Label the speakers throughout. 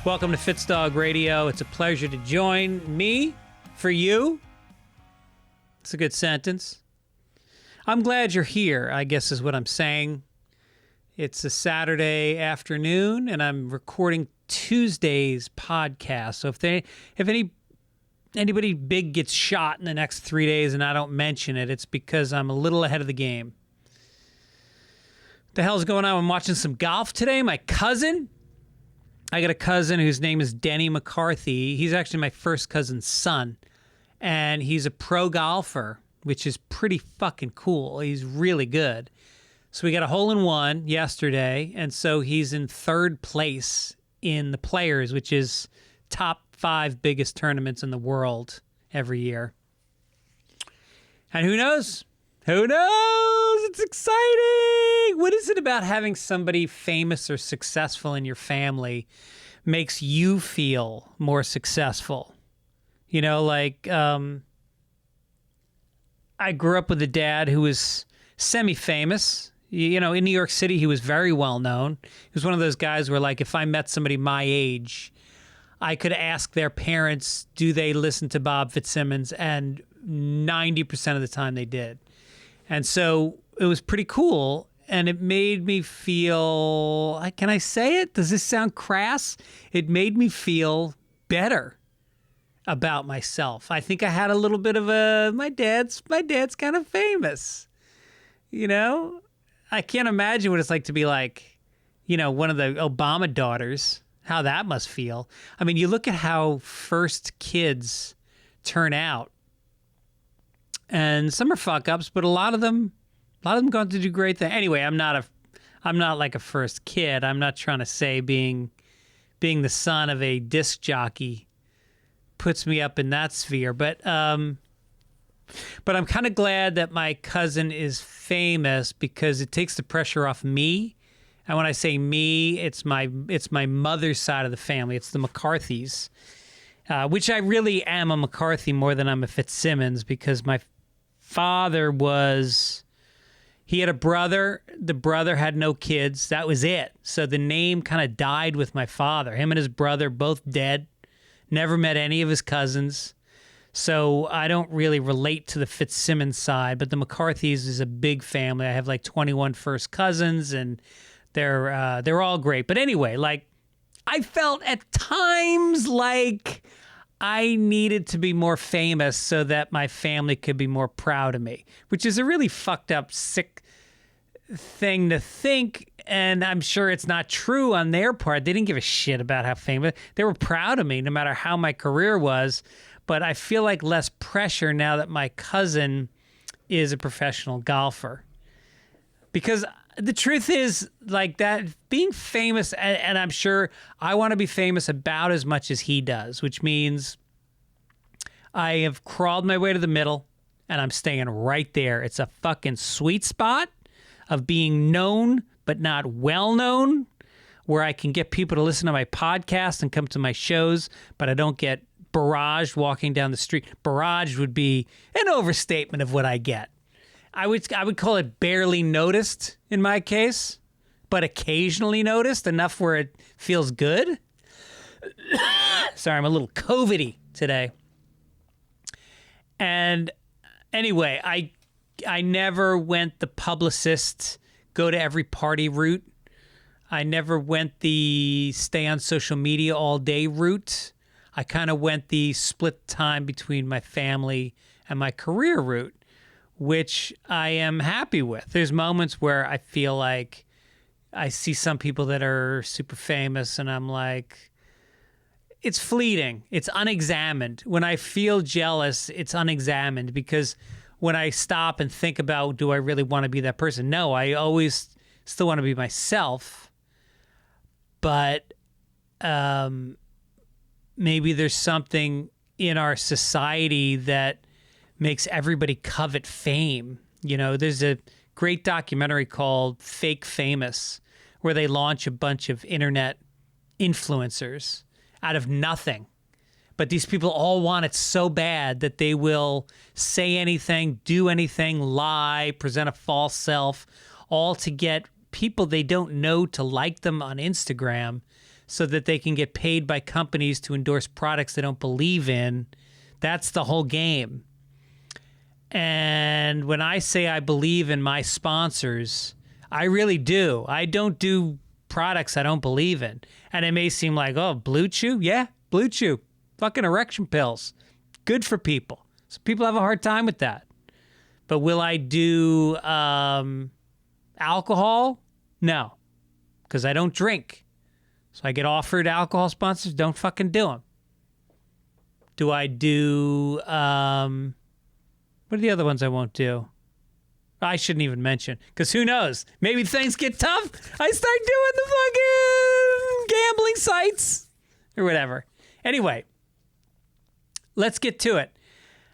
Speaker 1: Welcome to Fitzdog Radio. It's a pleasure to join me for you. It's a good sentence. I'm glad you're here, I guess is what I'm saying. It's a Saturday afternoon, and I'm recording Tuesday's podcast. So if anybody big gets shot in the next 3 days and I don't mention it, it's because I'm a little ahead of the game. What the hell's going on? I'm watching some golf today. I got a cousin whose name is Denny McCarthy. He's actually my first cousin's son, and he's a pro golfer, which is pretty fucking cool. He's really good. So we got a hole-in-one yesterday, and so he's in third place in the Players, which is top 5 biggest tournaments in the world every year. And who knows? Who knows? It's exciting. What is it about having somebody famous or successful in your family makes you feel more successful? You know, like I grew up with a dad who was semi-famous. You know, in New York City, he was very well known. He was one of those guys where, like, if I met somebody my age, I could ask their parents, do they listen to Bob Fitzsimmons? And 90% of the time they did. And so it was pretty cool, and it made me feel, can I say it? Does this sound crass? It made me feel better about myself. I think I had a little bit of my dad's kind of famous, you know? I can't imagine what it's like to be like, you know, one of the Obama daughters, how that must feel. I mean, you look at how first kids turn out. And some are fuck ups, but a lot of them go on to do great things. Anyway, I'm not like a first kid. I'm not trying to say being the son of a disc jockey puts me up in that sphere. But I'm kind of glad that my cousin is famous because it takes the pressure off me. And when I say me, it's my mother's side of the family. It's the McCarthys, which I really am a McCarthy more than I'm a Fitzsimmons because my father he had a brother. The brother had no kids. That was it. So the name kind of died with my father. Him and his brother both dead. Never met any of his cousins. So I don't really relate to the Fitzsimmons side, but the McCarthys is a big family. I have like 21 first cousins, and they're all great. But anyway, like I felt at times like I needed to be more famous so that my family could be more proud of me, which is a really fucked up, sick thing to think. And I'm sure it's not true on their part. They didn't give a shit about how famous. They were proud of me no matter how my career was. But I feel like less pressure now that my cousin is a professional golfer. Because the truth is, like, that being famous, and I'm sure I want to be famous about as much as he does, which means I have crawled my way to the middle, and I'm staying right there. It's a fucking sweet spot of being known but not well known, where I can get people to listen to my podcast and come to my shows, but I don't get barraged walking down the street. Barraged would be an overstatement of what I get. I would call it barely noticed in my case, but occasionally noticed, enough where it feels good. Sorry, I'm a little COVID-y today. And anyway, I never went the publicist, go to every party route. I never went the stay on social media all day route. I kind of went the split time between my family and my career route, which I am happy with. There's moments where I feel like I see some people that are super famous and I'm like, it's fleeting. It's unexamined. When I feel jealous, it's unexamined because when I stop and think about, do I really want to be that person? No, I always still want to be myself. But maybe there's something in our society that makes everybody covet fame. You know, there's a great documentary called Fake Famous where they launch a bunch of internet influencers out of nothing. But these people all want it so bad that they will say anything, do anything, lie, present a false self, all to get people they don't know to like them on Instagram so that they can get paid by companies to endorse products they don't believe in. That's the whole game. And when I say I believe in my sponsors, I really do. I don't do products I don't believe in. And it may seem like, oh, Blue Chew? Yeah, Blue Chew. Fucking erection pills. Good for people. So people have a hard time with that. But will I do alcohol? No, because I don't drink. So I get offered alcohol sponsors, don't fucking do them. Do I do, what are the other ones I won't do? I shouldn't even mention, because who knows? Maybe things get tough. I start doing the fucking gambling sites or whatever. Anyway, let's get to it.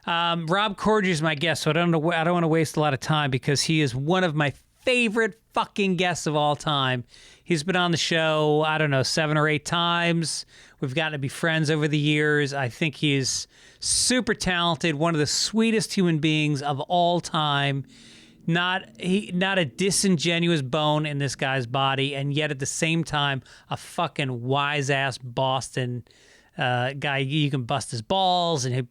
Speaker 1: Rob Corddry is my guest, so I don't want to waste a lot of time because he is one of my favorite fucking guests of all time. He's been on the show, I don't know, 7 or 8 times. We've gotten to be friends over the years. I think he's super talented, one of the sweetest human beings of all time. Not a disingenuous bone in this guy's body, and yet at the same time, a fucking wise-ass Boston guy. You can bust his balls and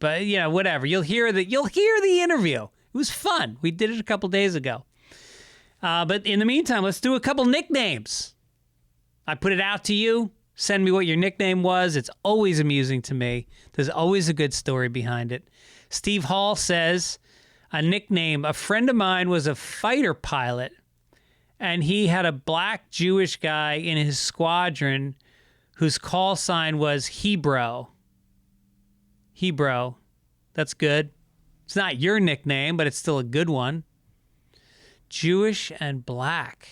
Speaker 1: whatever. You'll hear the interview. It was fun. We did it a couple days ago. But in the meantime, let's do a couple nicknames. I put it out to you. Send me what your nickname was. It's always amusing to me. There's always a good story behind it. Steve Hall says, a nickname. A friend of mine was a fighter pilot, and he had a black Jewish guy in his squadron whose call sign was Hebrew. Hebrew. That's good. It's not your nickname, but it's still a good one. Jewish and black.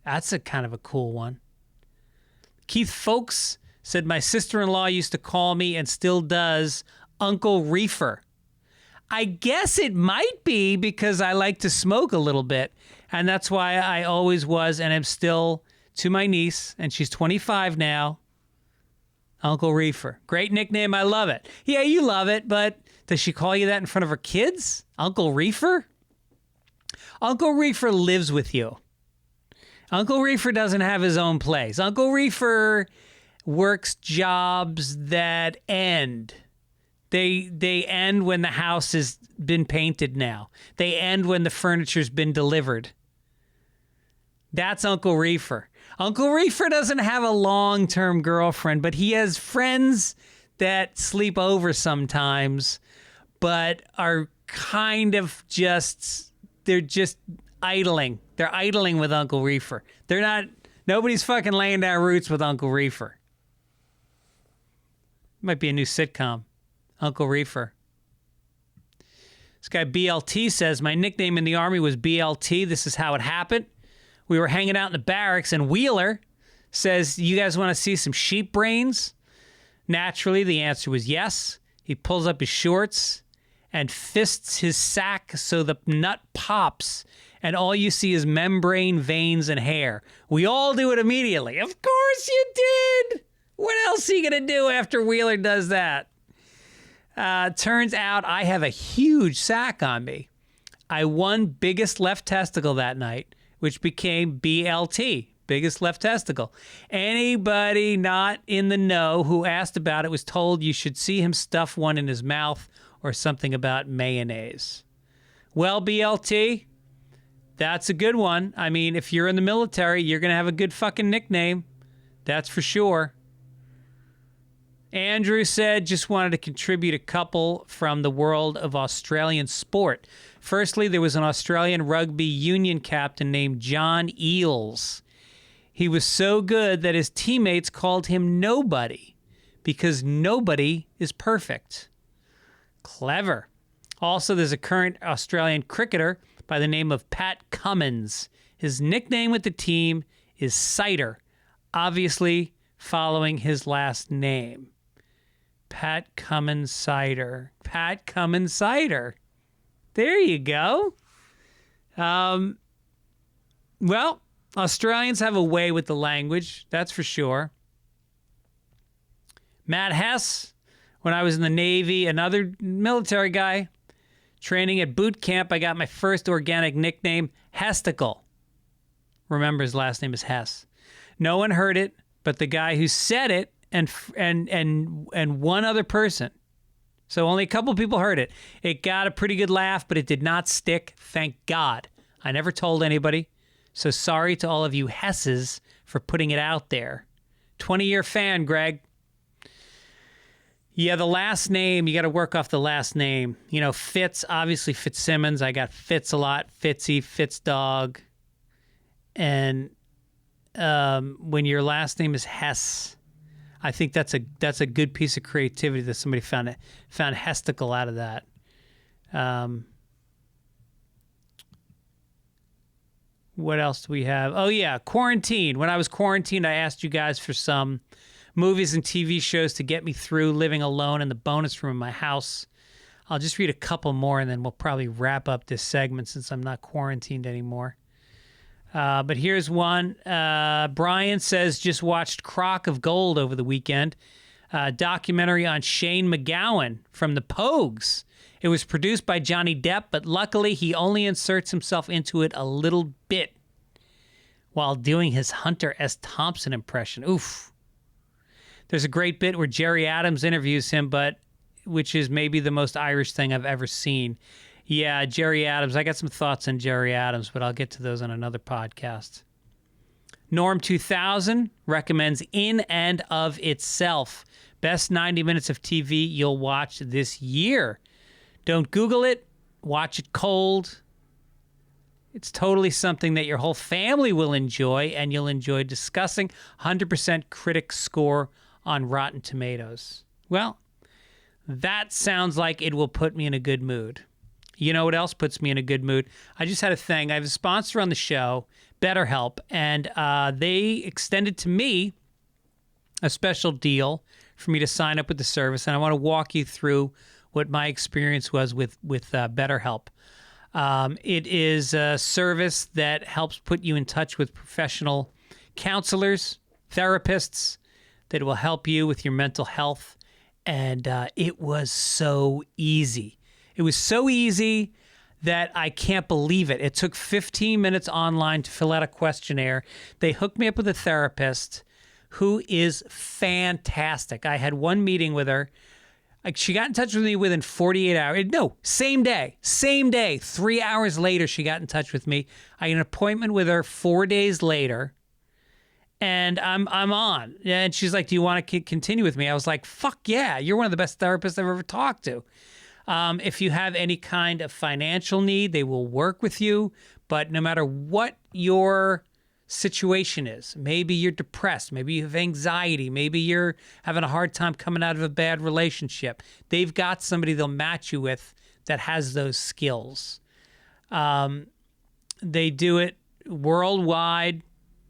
Speaker 1: That's a kind of a cool one. Keith Folks said, my sister-in-law used to call me, and still does, Uncle Reefer. I guess it might be because I like to smoke a little bit, and that's why I always was and am still to my niece, and she's 25 now, Uncle Reefer. Great nickname. I love it. Yeah, you love it, but does she call you that in front of her kids? Uncle Reefer? Uncle Reefer lives with you. Uncle Reefer doesn't have his own place. Uncle Reefer works jobs that end. They end when the house has been painted now. They end when the furniture's been delivered. That's Uncle Reefer. Uncle Reefer doesn't have a long-term girlfriend, but he has friends that sleep over sometimes, but are kind of they're just idling. They're idling with Uncle Reefer. Nobody's fucking laying down roots with Uncle Reefer. Might be a new sitcom. Uncle Reefer. This guy BLT says, my nickname in the Army was BLT. This is how it happened. We were hanging out in the barracks, and Wheeler says, you guys want to see some sheep brains? Naturally, the answer was yes. He pulls up his shorts and fists his sack so the nut pops, and all you see is membrane, veins, and hair. We all do it immediately. Of course you did! What else are you going to do after Wheeler does that? Turns out I have a huge sack on me. I won biggest left testicle that night, which became BLT, biggest left testicle. Anybody not in the know who asked about it was told you should see him stuff one in his mouth or something about mayonnaise. Well, BLT, that's a good one. I mean, if you're in the military, you're going to have a good fucking nickname. That's for sure. Andrew said, just wanted to contribute a couple from the world of Australian sport. Firstly, there was an Australian rugby union captain named John Eales. He was so good that his teammates called him Nobody because nobody is perfect. Clever. Also, there's a current Australian cricketer by the name of Pat Cummins. His nickname with the team is Cider, obviously following his last name. Pat Cummins Cider. Pat Cummins Cider. There you go. Well, Australians have a way with the language, that's for sure. Matt Hess, when I was in the Navy, another military guy, training at boot camp, I got my first organic nickname, Hesticle. Remember, his last name is Hess. No one heard it, but the guy who said it and one other person. So only a couple people heard it. It got a pretty good laugh, but it did not stick. Thank God. I never told anybody. So sorry to all of you Hesses for putting it out there. 20-year fan, Greg. Yeah, the last name, you got to work off the last name. You know, Fitz, obviously Fitzsimmons. I got Fitz a lot. Fitzy, Fitzdog. And when your last name is Hess, I think that's a good piece of creativity that somebody found hesticle out of that. What else do we have? Oh, yeah, quarantine. When I was quarantined, I asked you guys for some movies and TV shows to get me through living alone in the bonus room of my house. I'll just read a couple more, and then we'll probably wrap up this segment since I'm not quarantined anymore. But here's one. Brian says, just watched Crock of Gold over the weekend. Documentary on Shane McGowan from the Pogues. It was produced by Johnny Depp, but luckily he only inserts himself into it a little bit while doing his Hunter S. Thompson impression. Oof. There's a great bit where Jerry Adams interviews him, which is maybe the most Irish thing I've ever seen. Yeah, Jerry Adams. I got some thoughts on Jerry Adams, but I'll get to those on another podcast. Norm 2000 recommends In and of Itself. Best 90 minutes of TV you'll watch this year. Don't Google it. Watch it cold. It's totally something that your whole family will enjoy, and you'll enjoy discussing. 100% critic score on Rotten Tomatoes. Well, that sounds like it will put me in a good mood. You know what else puts me in a good mood? I just had a thing. I have a sponsor on the show, BetterHelp, and they extended to me a special deal for me to sign up with the service, and I want to walk you through what my experience was with BetterHelp. It is a service that helps put you in touch with professional counselors, therapists that will help you with your mental health, and it was so easy. It was so easy that I can't believe it. It took 15 minutes online to fill out a questionnaire. They hooked me up with a therapist who is fantastic. I had one meeting with her. She got in touch with me within 48 hours. No, same day. 3 hours later, she got in touch with me. I had an appointment with her 4 days later, and I'm on. And she's like, do you want to continue with me? I was like, fuck yeah. You're one of the best therapists I've ever talked to. If you have any kind of financial need, they will work with you. But no matter what your situation is, maybe you're depressed, maybe you have anxiety, maybe you're having a hard time coming out of a bad relationship, they've got somebody they'll match you with that has those skills. They do it worldwide.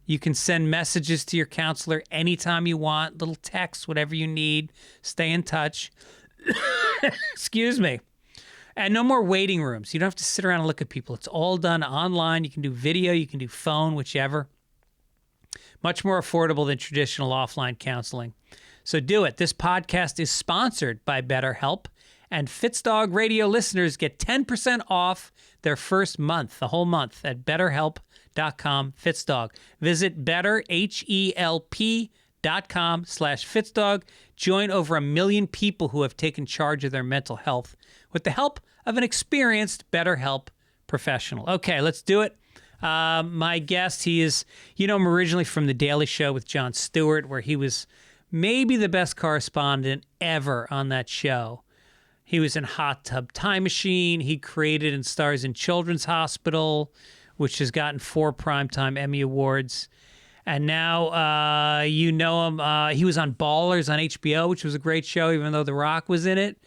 Speaker 1: You can send messages to your counselor anytime you want, little texts, whatever you need. Stay in touch. Excuse me. And no more waiting rooms. You don't have to sit around and look at people. It's all done online. You can do video, you can do phone, whichever. Much more affordable than traditional offline counseling. So do it. This podcast is sponsored by BetterHelp, and Fitzdog Radio listeners get 10% off their first month, the whole month, at BetterHelp.com, Fitzdog. Visit BetterHelp.com/Fitzdog. Join over 1 million people who have taken charge of their mental health with the help of an experienced BetterHelp professional. Okay, let's do it. My guest, he is, you know him originally from The Daily Show with Jon Stewart, where he was maybe the best correspondent ever on that show. He was in Hot Tub Time Machine. He created and stars in Children's Hospital, which has gotten 4 Primetime Emmy Awards. And now you know him. He was on Ballers on HBO, which was a great show, even though The Rock was in it.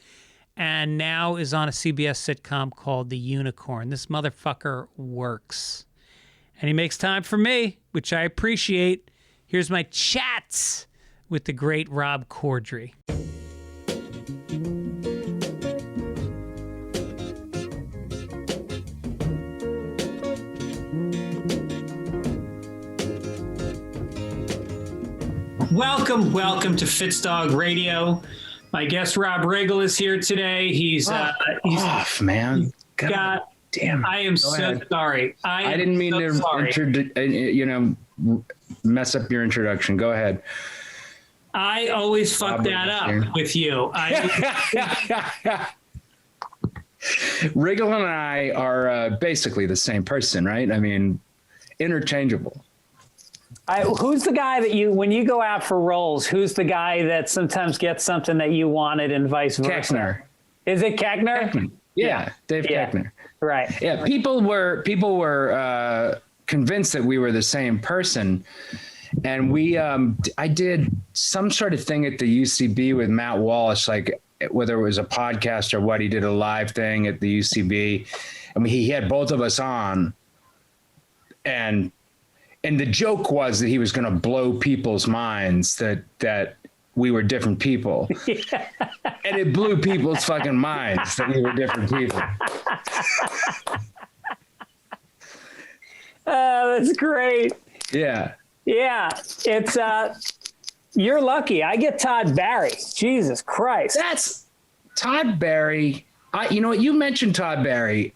Speaker 1: And now is on a CBS sitcom called The Unicorn. This motherfucker works. And he makes time for me, which I appreciate. Here's my chats with the great Rob Corddry. Welcome to Fitzdog Radio. My guest Rob Riggle is here today. He's
Speaker 2: off, man. God damn.
Speaker 1: I am so sorry.
Speaker 2: I didn't mean to mess up your introduction. Go ahead.
Speaker 3: I always fuck that up with you.
Speaker 2: Riggle and I are basically the same person, right? I mean, interchangeable.
Speaker 1: Who's the guy that when you go out for roles, who's the guy that sometimes gets something that you wanted and vice versa?
Speaker 2: Keckner.
Speaker 1: Is it Keckner?
Speaker 2: Yeah, Dave Keckner.
Speaker 1: Right.
Speaker 2: Yeah, people were convinced that we were the same person. And I did some sort of thing at the UCB with Matt Walsh, like whether it was a podcast or what, he did a live thing at the UCB. I mean, he had both of us on, and the joke was that he was going to blow people's minds that we were different people. Yeah. And it blew people's fucking minds that we were different people.
Speaker 1: Oh, that's great.
Speaker 2: Yeah.
Speaker 1: Yeah, it's you're lucky. I get Todd Barry. Jesus Christ.
Speaker 2: That's Todd Barry. You know what? You mentioned Todd Barry.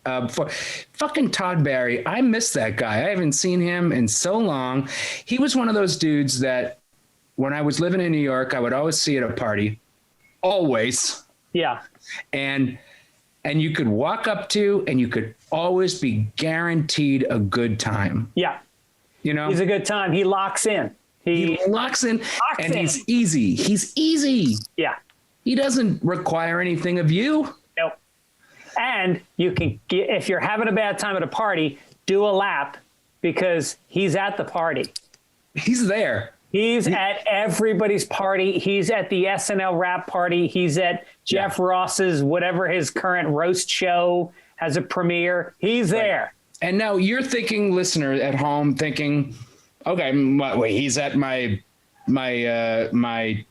Speaker 2: Fucking Todd Barry. I miss that guy. I haven't seen him in so long. He was one of those dudes that when I was living in New York, I would always see at a party. Always.
Speaker 1: Yeah.
Speaker 2: And you could walk up to, and you could always be guaranteed a good time.
Speaker 1: Yeah.
Speaker 2: You know,
Speaker 1: he's a good time. He locks in.
Speaker 2: He locks in, and he's easy. He's easy.
Speaker 1: Yeah.
Speaker 2: He doesn't require anything of you.
Speaker 1: Nope. And you can get, if you're having a bad time at a party, do a lap because he's at the party.
Speaker 2: He's there.
Speaker 1: He's at everybody's party. He's at the SNL rap party. He's at Jeff Ross's, whatever his current roast show has a premiere. He's there.
Speaker 2: And now you're thinking, listener at home, thinking, okay, wait, he's at my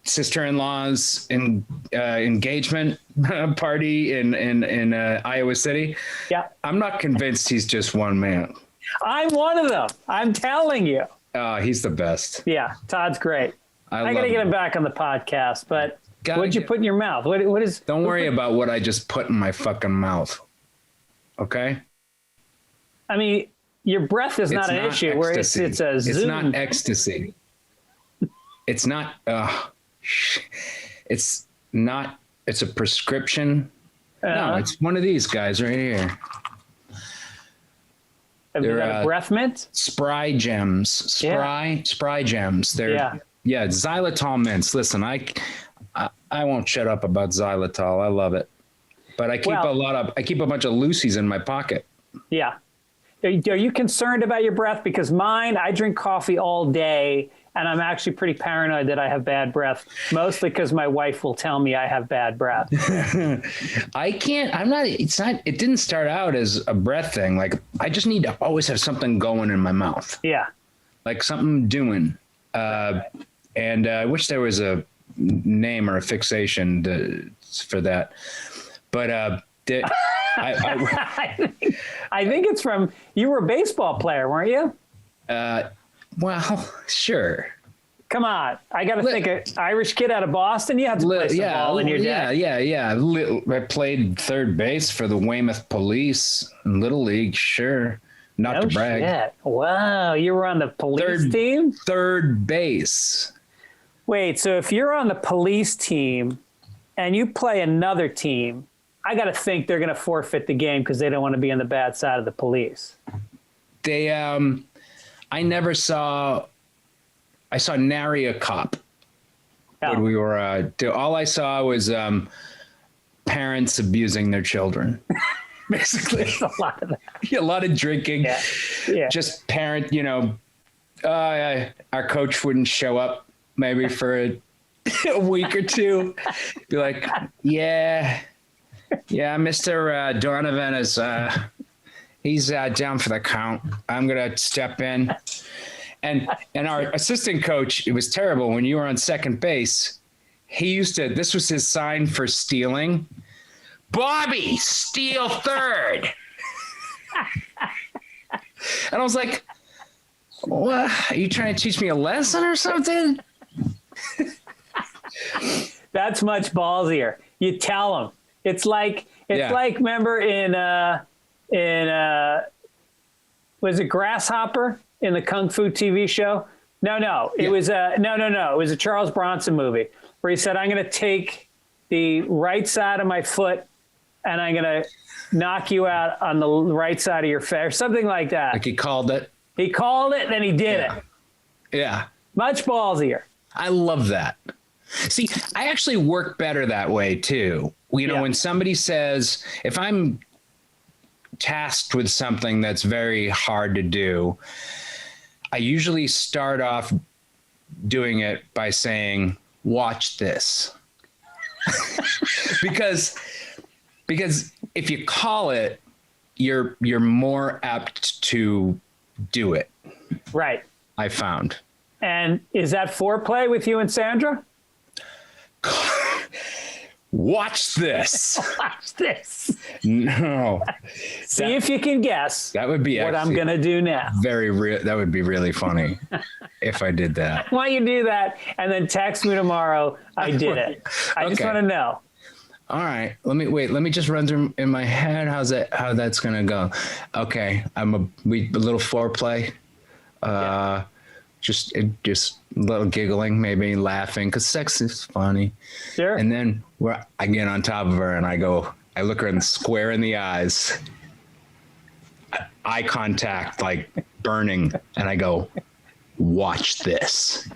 Speaker 2: sister-in-law's engagement party in Iowa City.
Speaker 1: Yeah,
Speaker 2: I'm not convinced he's just one man.
Speaker 1: I'm one of them. I'm telling you.
Speaker 2: He's the best.
Speaker 1: Yeah, Todd's great. I got to get him back on the podcast. But what'd you put in your mouth? What is?
Speaker 2: Don't worry about what I just put in my fucking mouth. Okay.
Speaker 1: I mean, your breath is not an issue. Where it's a zoom.
Speaker 2: It's not ecstasy. It's not. It's not. It's a prescription. No, it's one of these guys right here.
Speaker 1: Have you got a breath mint?
Speaker 2: Spry Gems. Spry Gems. They're xylitol mints. Listen, I won't shut up about xylitol. I love it, but I keep I keep a bunch of Lucy's in my pocket.
Speaker 1: Yeah. Are you concerned about your breath? Because mine, I drink coffee all day, and I'm actually pretty paranoid that I have bad breath, mostly because my wife will tell me I have bad breath.
Speaker 2: It didn't start out as a breath thing. Like, I just need to always have something going in my mouth.
Speaker 1: Yeah.
Speaker 2: Like something doing. And I wish there was a name or a fixation for that. But
Speaker 1: I think it's from, you were a baseball player, weren't you?
Speaker 2: Well, sure.
Speaker 1: Come on. I got to think an Irish kid out of Boston. You have to play some ball in your day.
Speaker 2: Yeah. I played third base for the Weymouth Police in Little League. Sure. Not to brag.
Speaker 1: Shit. Wow. You were on the police team?
Speaker 2: Third base.
Speaker 1: Wait, so if you're on the police team and you play another team, I got to think they're going to forfeit the game because they don't want to be on the bad side of the police.
Speaker 2: I saw nary a cop when we were, all I saw was parents abusing their children. Basically.
Speaker 1: There's a lot of that.
Speaker 2: A lot of drinking.
Speaker 1: Yeah.
Speaker 2: Just parent, our coach wouldn't show up maybe for a week or two. Be like, yeah, Mr. Donovan is, he's down for the count. I'm going to step in. And our assistant coach, it was terrible. When you were on second base, this was his sign for stealing. Bobby, steal third. And I was like, what? Are you trying to teach me a lesson or something?
Speaker 1: That's much ballsier. You tell them. It's like remember in was it Grasshopper in the Kung Fu TV show
Speaker 3: No. It was a no. It was a Charles Bronson movie where he said, "I'm going to take the right side of my foot and I'm going to knock you out on the right side of your face," or something like that.
Speaker 2: Like he called it.
Speaker 3: He called it, then he did it.
Speaker 2: Yeah.
Speaker 3: Much ballsier.
Speaker 2: I love that. See, I actually work better that way too. You know, when somebody says, if I'm tasked with something that's very hard to do, I usually start off doing it by saying, "Watch this." because if you call it, you're more apt to do it.
Speaker 3: Right.
Speaker 2: I found.
Speaker 3: And is that foreplay with you and Sandra?
Speaker 2: Watch this.
Speaker 3: Watch this.
Speaker 2: No.
Speaker 3: See if you can guess.
Speaker 2: That would be
Speaker 3: what I'm going to do now.
Speaker 2: Very real. That would be really funny if I did that.
Speaker 3: Why don't you do that and then text me tomorrow? I did it. I just want to know.
Speaker 2: All right. Let me just run through in my head how that's going to go. Okay. A little foreplay. Just a little giggling, maybe laughing, because sex is funny.
Speaker 3: Sure.
Speaker 2: And then I get on top of her and I look her square in the eyes, eye contact, like burning. And I go, "Watch this."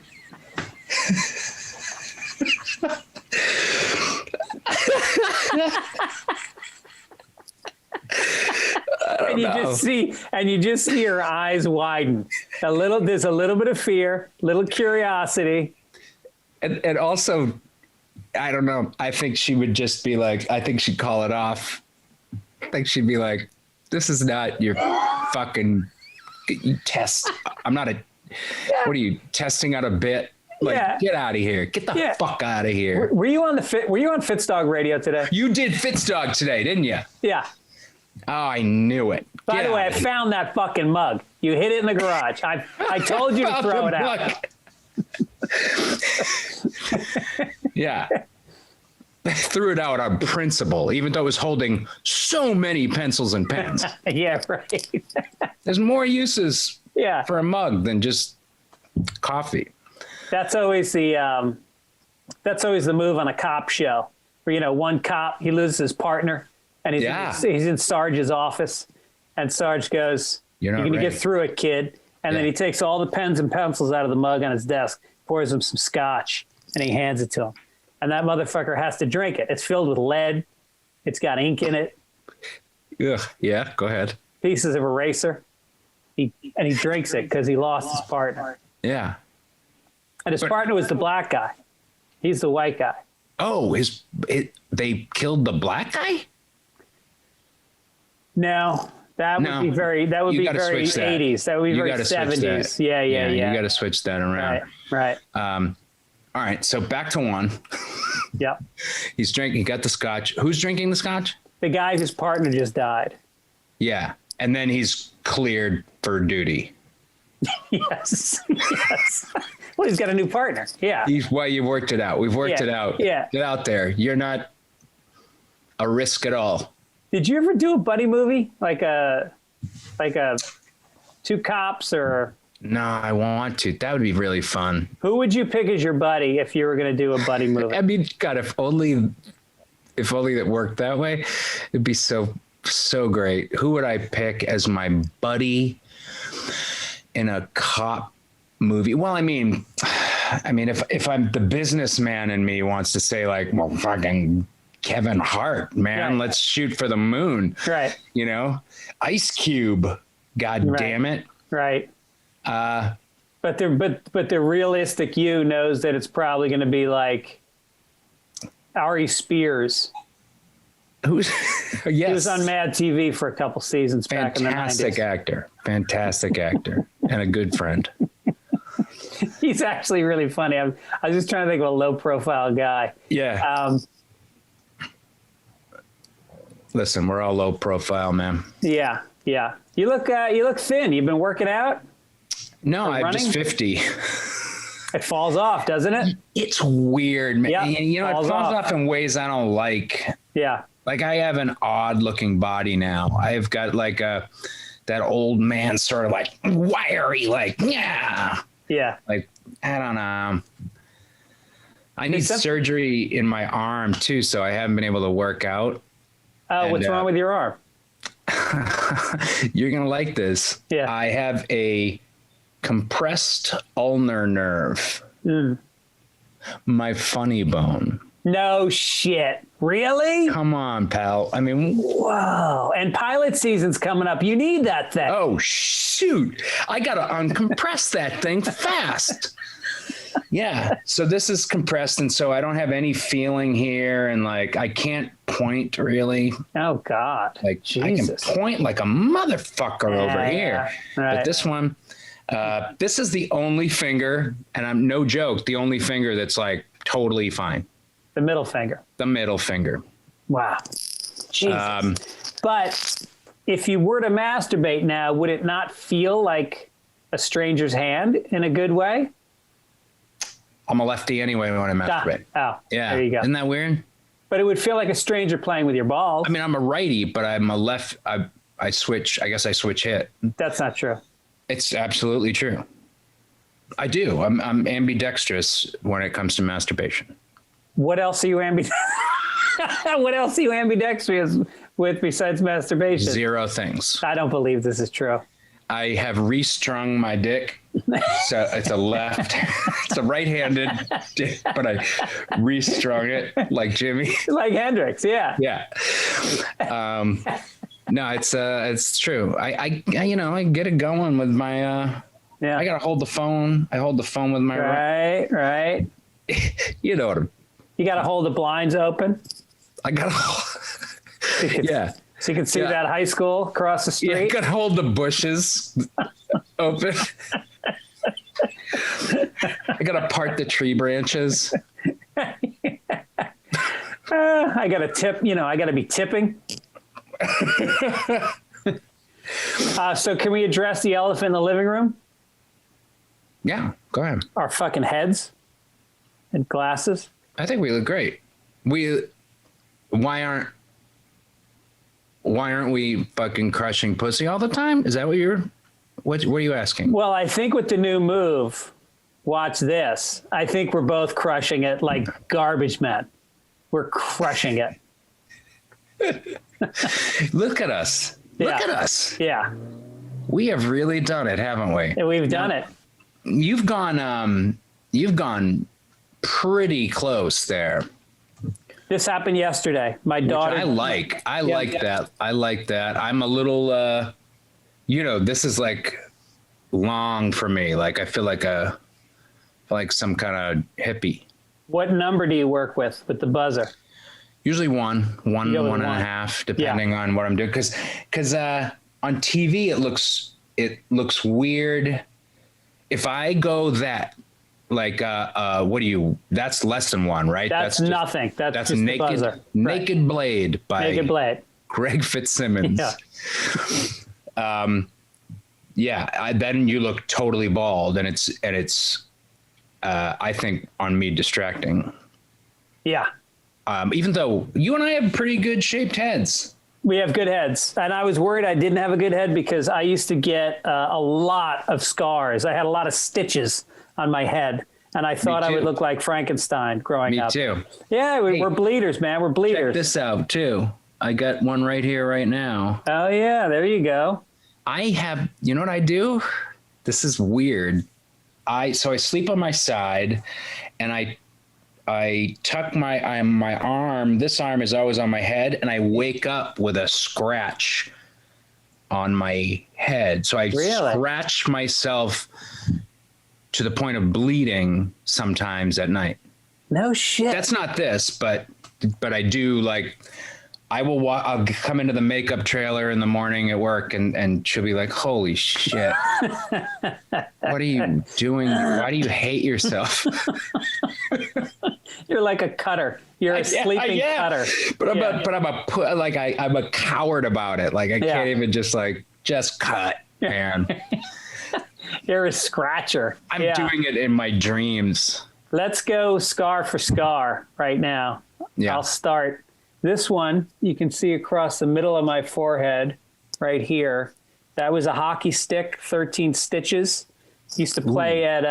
Speaker 3: And you just see her eyes widen there's a little bit of fear, little curiosity.
Speaker 2: And also, I don't know. I think she would just be like, I think she'd call it off. I think she'd be like, "This is not your fucking test. I'm not what are you testing out a bit? Like, get out of here. Get the fuck out of here."
Speaker 3: Were you on Fitzdog Radio today?
Speaker 2: You did Fitzdog today, didn't you?
Speaker 3: Yeah.
Speaker 2: Oh, I knew it.
Speaker 3: By the way, I found that fucking mug. You hid it in the garage. I told you to throw it out.
Speaker 2: Yeah. I threw it out on principle, even though it was holding so many pencils and pens.
Speaker 3: Yeah, right.
Speaker 2: There's more uses for a mug than just coffee.
Speaker 3: That's always the move on a cop show where, one cop, he loses his partner and he's in Sarge's office and Sarge goes, "You're going to get through it, kid." And then he takes all the pens and pencils out of the mug on his desk, pours him some scotch, and he hands it to him. And that motherfucker has to drink it. It's filled with lead. It's got ink in it.
Speaker 2: Ugh. Yeah, go ahead.
Speaker 3: Pieces of eraser. He drinks it because he lost his partner.
Speaker 2: Yeah.
Speaker 3: And his partner was the black guy. He's the white guy.
Speaker 2: Oh, they killed the black guy?
Speaker 3: No, that would be very 80s. That would be very 70s. Yeah.
Speaker 2: You got to switch that around.
Speaker 3: Right.
Speaker 2: All right. So back to one.
Speaker 3: Yep.
Speaker 2: He's drinking. He got the scotch. Who's drinking the scotch?
Speaker 3: The guy whose partner just died.
Speaker 2: Yeah. And then he's cleared for duty.
Speaker 3: Yes. Well, he's got a new partner. Yeah.
Speaker 2: You've worked it out. We've worked it out.
Speaker 3: Yeah.
Speaker 2: Get out there. You're not a risk at all.
Speaker 3: Did you ever do a buddy movie? Like a two cops or?
Speaker 2: No, I want to. That would be really fun.
Speaker 3: Who would you pick as your buddy if you were going to do a buddy movie?
Speaker 2: I mean, God, if only that worked that way, it'd be so great. Who would I pick as my buddy in a cop movie? Well, I mean, if I'm the businessman in me wants to say like, well, fucking Kevin Hart, man, let's shoot for the moon.
Speaker 3: Right.
Speaker 2: Ice Cube. God damn it.
Speaker 3: Right. But the realistic you knows that it's probably going to be like Ari Spears.
Speaker 2: Who's yes.
Speaker 3: He was on Mad TV for a couple seasons back in the 90s.
Speaker 2: Fantastic actor and a good friend.
Speaker 3: He's actually really funny. I was just trying to think of a low profile guy.
Speaker 2: Yeah. Listen, we're all low profile, man.
Speaker 3: Yeah. You look thin. You've been working out?
Speaker 2: No, I'm just 50.
Speaker 3: It falls off, doesn't it?
Speaker 2: It's weird, man.
Speaker 3: Yep,
Speaker 2: it falls off in ways I don't like.
Speaker 3: Yeah.
Speaker 2: Like I have an odd looking body now. I've got like that old man sort of like wiry, like, yeah.
Speaker 3: Yeah.
Speaker 2: Like, I don't know. I need surgery in my arm too, so I haven't been able to work out.
Speaker 3: Oh, what's wrong with your arm?
Speaker 2: You're going to like this.
Speaker 3: Yeah.
Speaker 2: I have a compressed ulnar nerve. My funny bone.
Speaker 3: No shit. Really?
Speaker 2: Come on, pal. I mean,
Speaker 3: whoa. And pilot season's coming up. You need that thing.
Speaker 2: Oh, shoot. I got to uncompress that thing fast. Yeah. So this is compressed. And so I don't have any feeling here. And like, I can't point really.
Speaker 3: Oh, God.
Speaker 2: Like,
Speaker 3: Jesus.
Speaker 2: I can point like a motherfucker over here.
Speaker 3: Right.
Speaker 2: But this one, this is the only finger, and I'm no joke, the only finger that's like totally fine.
Speaker 3: The middle finger.
Speaker 2: The middle finger.
Speaker 3: Wow. Jesus. But if you were to masturbate now, would it not feel like a stranger's hand in a good way?
Speaker 2: I'm a lefty anyway when I masturbate.
Speaker 3: Oh,
Speaker 2: yeah.
Speaker 3: There you go.
Speaker 2: Isn't that weird?
Speaker 3: But it would feel like a stranger playing with your balls.
Speaker 2: I mean, I'm a righty, but I'm a left. I switch. I guess I switch hit.
Speaker 3: That's not true.
Speaker 2: It's absolutely true. I do. I'm ambidextrous when it comes to masturbation.
Speaker 3: What else are you What else are you ambidextrous with besides masturbation?
Speaker 2: Zero things.
Speaker 3: I don't believe this is true.
Speaker 2: I have restrung my dick. So it's a it's a right-handed dick, but I restrung it like Jimmy.
Speaker 3: Like Hendrix, yeah.
Speaker 2: Yeah. No, it's true. I get it going with my
Speaker 3: yeah.
Speaker 2: I gotta hold the phone. I hold the phone with my
Speaker 3: right.
Speaker 2: You know what
Speaker 3: you gotta hold the blinds open.
Speaker 2: I gotta yeah.
Speaker 3: So you can see that high school across the street.
Speaker 2: Yeah, I gotta hold the bushes open. I gotta part the tree branches.
Speaker 3: I gotta tip, I gotta be tipping. So can we address the elephant in the living room?
Speaker 2: Yeah, go ahead.
Speaker 3: Our fucking heads and glasses.
Speaker 2: I think we look great. Why aren't we fucking crushing pussy all the time? Is that what are you asking?
Speaker 3: Well, I think with the new move, watch this. I think we're both crushing it like garbage men. We're crushing it.
Speaker 2: Look at us.
Speaker 3: Yeah.
Speaker 2: Look at us.
Speaker 3: Yeah.
Speaker 2: We have really done it, haven't we?
Speaker 3: We've done it.
Speaker 2: You've gone pretty close there.
Speaker 3: This happened yesterday. My daughter.
Speaker 2: I like that. I like that. I'm a little, this is like long for me. Like I feel like some kind of hippie.
Speaker 3: What number do you work with the buzzer?
Speaker 2: Usually one and a half, depending on what I'm doing. Cause on TV, it looks weird. If I go that, like, that's less than one, right?
Speaker 3: That's just nothing. That's just
Speaker 2: Naked,
Speaker 3: the buzzer.
Speaker 2: Naked Blade by
Speaker 3: Naked Blade.
Speaker 2: Greg Fitzsimmons.
Speaker 3: Yeah.
Speaker 2: Then you look totally bald, and it's I think on me distracting.
Speaker 3: Yeah.
Speaker 2: Even though you and I have pretty good shaped heads.
Speaker 3: We have good heads. And I was worried I didn't have a good head because I used to get a lot of scars. I had a lot of stitches on my head. And I thought I would look like Frankenstein growing up.
Speaker 2: Me too.
Speaker 3: Yeah, we're bleeders, man. We're bleeders.
Speaker 2: Check this out, too. I got one right here right now.
Speaker 3: Oh, yeah. There you go.
Speaker 2: You know what I do? This is weird. So I sleep on my side, and I tuck my arm. This arm is always on my head, and I wake up with a scratch on my head. So I scratch myself to the point of bleeding sometimes at night.
Speaker 3: No shit.
Speaker 2: That's not this, but I do like. I'll come into the makeup trailer in the morning at work and she'll be like, holy shit. What are you doing? Why do you hate yourself?
Speaker 3: You're like a cutter. You're a sleeping cutter.
Speaker 2: But I'm a coward about it. Like I can't even just cut, man.
Speaker 3: You're a scratcher.
Speaker 2: I'm doing it in my dreams.
Speaker 3: Let's go scar for scar right now. Yeah. I'll start. This one, you can see across the middle of my forehead right here. That was a hockey stick, 13 stitches. Used to play at,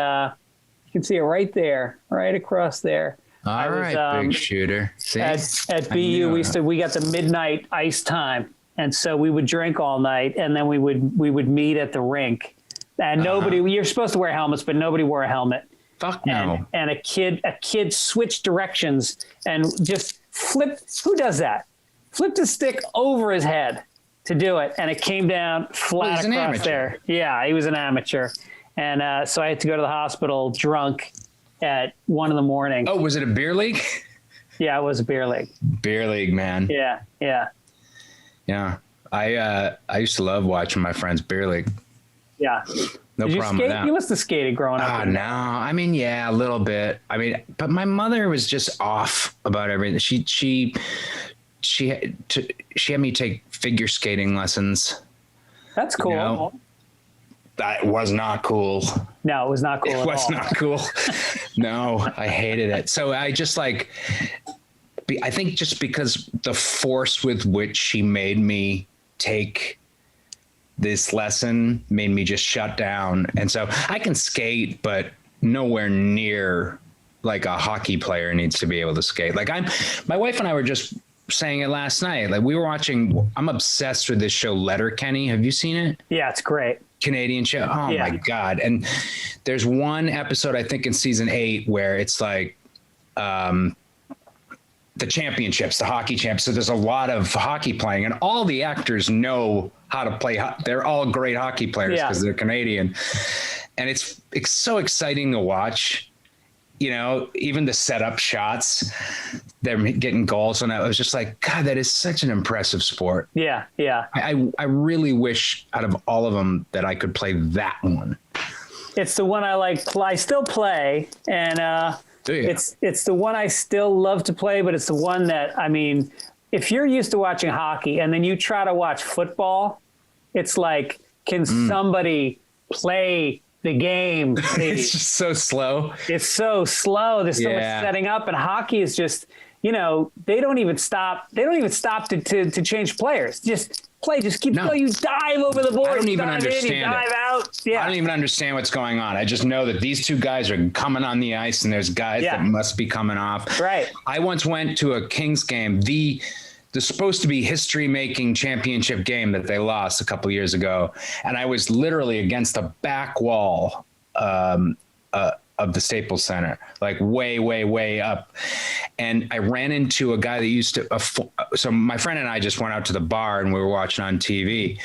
Speaker 3: you can see it right there, right across there.
Speaker 2: All right, big shooter. See?
Speaker 3: At BU, we got the midnight ice time. And so we would drink all night, and then we would meet at the rink. And you're supposed to wear helmets, but nobody wore a helmet.
Speaker 2: Fuck no.
Speaker 3: And a kid switched directions and just flipped. Who does that? Flipped a stick over his head to do it, and it came down flat across there. Yeah, he was an amateur. And so I had to go to the hospital drunk at 1 a.m.
Speaker 2: Oh, was it a beer league?
Speaker 3: Yeah, it was a beer league.
Speaker 2: Beer league, man.
Speaker 3: Yeah.
Speaker 2: Yeah. I used to love watching my friends beer league.
Speaker 3: Yeah.
Speaker 2: No
Speaker 3: Did
Speaker 2: problem
Speaker 3: you
Speaker 2: with that.
Speaker 3: You must have skated growing up.
Speaker 2: No. I mean, yeah, a little bit. I mean, but my mother was just off about everything. She had me take figure skating lessons.
Speaker 3: That's cool.
Speaker 2: You know? That was not cool.
Speaker 3: No, it was not cool.
Speaker 2: It was not cool. No, I hated it. So I just I think just because the force with which she made me take this lesson made me just shut down. And so I can skate, but nowhere near like a hockey player needs to be able to skate. Like my wife and I were just saying it last night. Like we were watching, I'm obsessed with this show Letterkenny. Have you seen it?
Speaker 3: Yeah, it's great.
Speaker 2: Canadian show. Oh yeah. My God. And there's one episode, I think in season 8, where it's like, the championships, the hockey champs. So there's a lot of hockey playing, and all the actors know how to play. They're all great hockey players because they're Canadian. And it's so exciting to watch, you know, even the setup shots, they're getting goals. And I was just like, God, that is such an impressive sport.
Speaker 3: Yeah. Yeah.
Speaker 2: I really wish out of all of them that I could play that one.
Speaker 3: It's the one I like. I still play, and, it's the one I still love to play, but it's the one that, I mean, if you're used to watching hockey and then you try to watch football, it's like, can somebody play the game?
Speaker 2: It's just so slow.
Speaker 3: It's so slow. There's so much setting up, and hockey is just, you know, they don't even stop to change players. Just play, just keep going. You dive over the board. I
Speaker 2: don't even understand
Speaker 3: you dive out. Yeah.
Speaker 2: I don't even understand what's going on. I just know that these two guys are coming on the ice, and there's guys that must be coming off.
Speaker 3: Right.
Speaker 2: I once went to a Kings game, the supposed to be history-making championship game that they lost a couple years ago, and I was literally against the back wall of the Staples Center, like way up. And I ran into a guy that used to, so my friend and I just went out to the bar and we were watching on TV,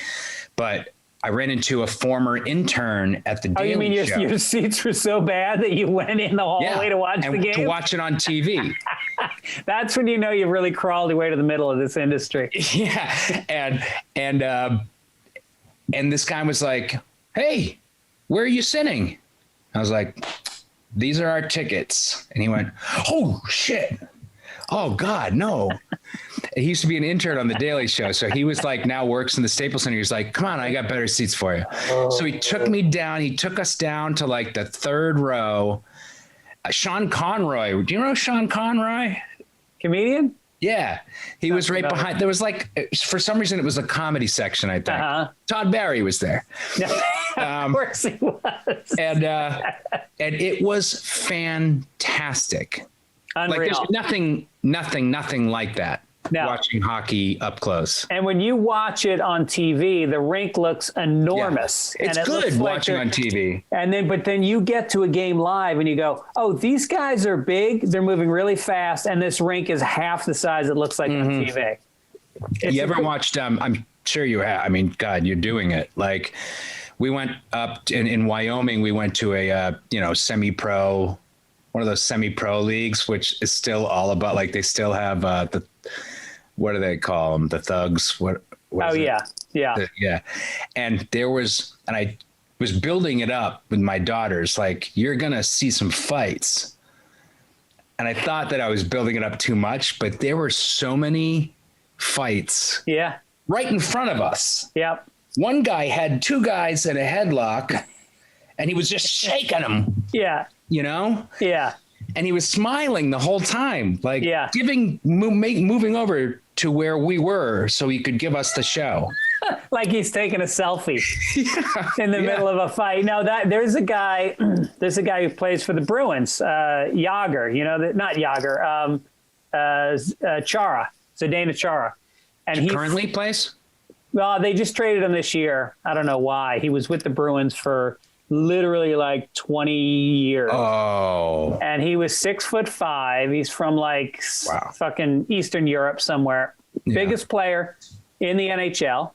Speaker 2: but I ran into a former intern at the Daily Show.
Speaker 3: Oh, you mean your seats were so bad that you went in the hallway to watch the game?
Speaker 2: To watch it on TV.
Speaker 3: That's when you know you've really crawled your way to the middle of this industry.
Speaker 2: Yeah. And this guy was like, "Hey, where are you sitting?" I was like, "These are our tickets." And he went, "Oh shit. Oh God, no." He used to be an intern on the Daily Show. So he was like, now works in the Staples Center. He's like, "Come on, I got better seats for you." So he took me down. He took us down to like the third row. Sean Conroy. Do you know Sean Conroy?
Speaker 3: Comedian?
Speaker 2: Yeah. He was right behind. There was like, for some reason, it was a comedy section, I think. Todd Barry was there.
Speaker 3: Of course he was.
Speaker 2: And it was fantastic.
Speaker 3: Unreal.
Speaker 2: Like there's nothing like that. No. Watching hockey up close.
Speaker 3: And when you watch it on TV, the rink looks enormous.
Speaker 2: Yeah. It's good watching on TV.
Speaker 3: But then you get to a game live and you go, "Oh, these guys are big. They're moving really fast, and this rink is half the size it looks like on TV."
Speaker 2: You ever watched? I'm sure you have. I mean, God, you're doing it. Like, we went up in Wyoming. We went to a semi-pro, one of those semi-pro leagues, which is still all about, like, they still have what do they call them? The thugs. Yeah. And I was building it up with my daughters. Like, you're going to see some fights. And I thought that I was building it up too much, but there were so many fights.
Speaker 3: Yeah. Right
Speaker 2: in front of us.
Speaker 3: Yep.
Speaker 2: One guy had two guys in a headlock and he was just shaking them.
Speaker 3: Yeah.
Speaker 2: You know?
Speaker 3: Yeah.
Speaker 2: And he was smiling the whole time, like moving over to where we were so he could give us the show.
Speaker 3: Like he's taking a selfie in the middle of a fight. No, there's a guy who plays for the Bruins, Yager. Not Yager, Chara, Zdeno Chara, and he
Speaker 2: currently plays.
Speaker 3: Well, they just traded him this year. I don't know why. He was with the Bruins for literally like 20 years.
Speaker 2: Oh,
Speaker 3: and he was 6'5". He's from like fucking Eastern Europe somewhere. Yeah. Biggest player in the NHL.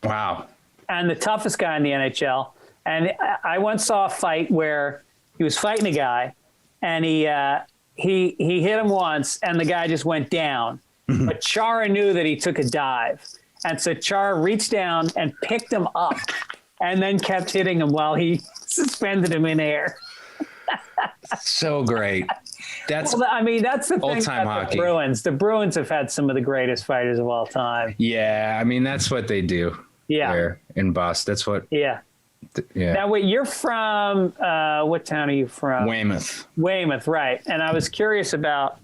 Speaker 2: Wow.
Speaker 3: And the toughest guy in the NHL. And I once saw a fight where he was fighting a guy, and he hit him once, and the guy just went down. But Chara knew that he took a dive, and so Chara reached down and picked him up, and then kept hitting him while he suspended him in air.
Speaker 2: So great. That's
Speaker 3: that's the thing
Speaker 2: old-time
Speaker 3: about
Speaker 2: hockey.
Speaker 3: The Bruins. The Bruins have had some of the greatest fighters of all time.
Speaker 2: Yeah, I mean that's what they do.
Speaker 3: Yeah,
Speaker 2: there in Boston. That's what.
Speaker 3: Yeah.
Speaker 2: Yeah.
Speaker 3: Now, wait, you're from what town are you from?
Speaker 2: Weymouth.
Speaker 3: Weymouth, right? And I was curious about.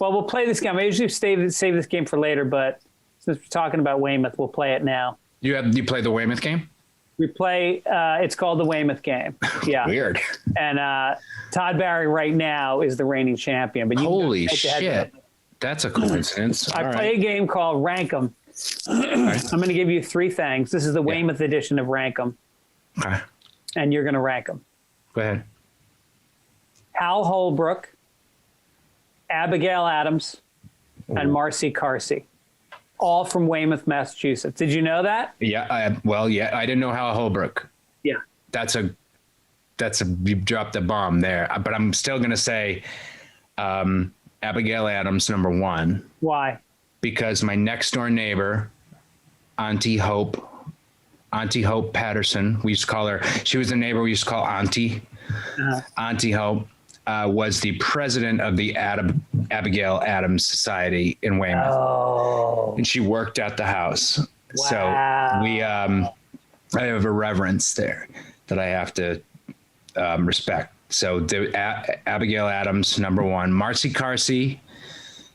Speaker 3: Well, we'll play this game. I usually save this game for later, but since we're talking about Weymouth, we'll play it now.
Speaker 2: You play the Weymouth game?
Speaker 3: We play. It's called the Weymouth game. Yeah.
Speaker 2: Weird.
Speaker 3: And Todd Barry right now is the reigning champion. But
Speaker 2: holy shit, that's a coincidence.
Speaker 3: I play a game called Rank 'em. I'm going to give you three things. This is the Weymouth edition of Rank 'em.
Speaker 2: Okay.
Speaker 3: And you're going to rank them.
Speaker 2: Go ahead.
Speaker 3: Hal Holbrook, Abigail Adams, and Marcy Carsey. All from Weymouth, Massachusetts. Did you know that?
Speaker 2: Yeah. I didn't know Hal Holbrook.
Speaker 3: Yeah.
Speaker 2: That's a you dropped a bomb there. But I'm still going to say Abigail Adams, number one.
Speaker 3: Why?
Speaker 2: Because my next door neighbor, Auntie Hope Patterson, we used to call her, she was a neighbor we used to call Auntie. Auntie Hope was the president of the Abigail Adams Society in Weymouth.
Speaker 3: Oh.
Speaker 2: And she worked at the house.
Speaker 3: Wow.
Speaker 2: So we, I have a reverence there that I have to respect. So Abigail Adams, number one. Marcy Carsey,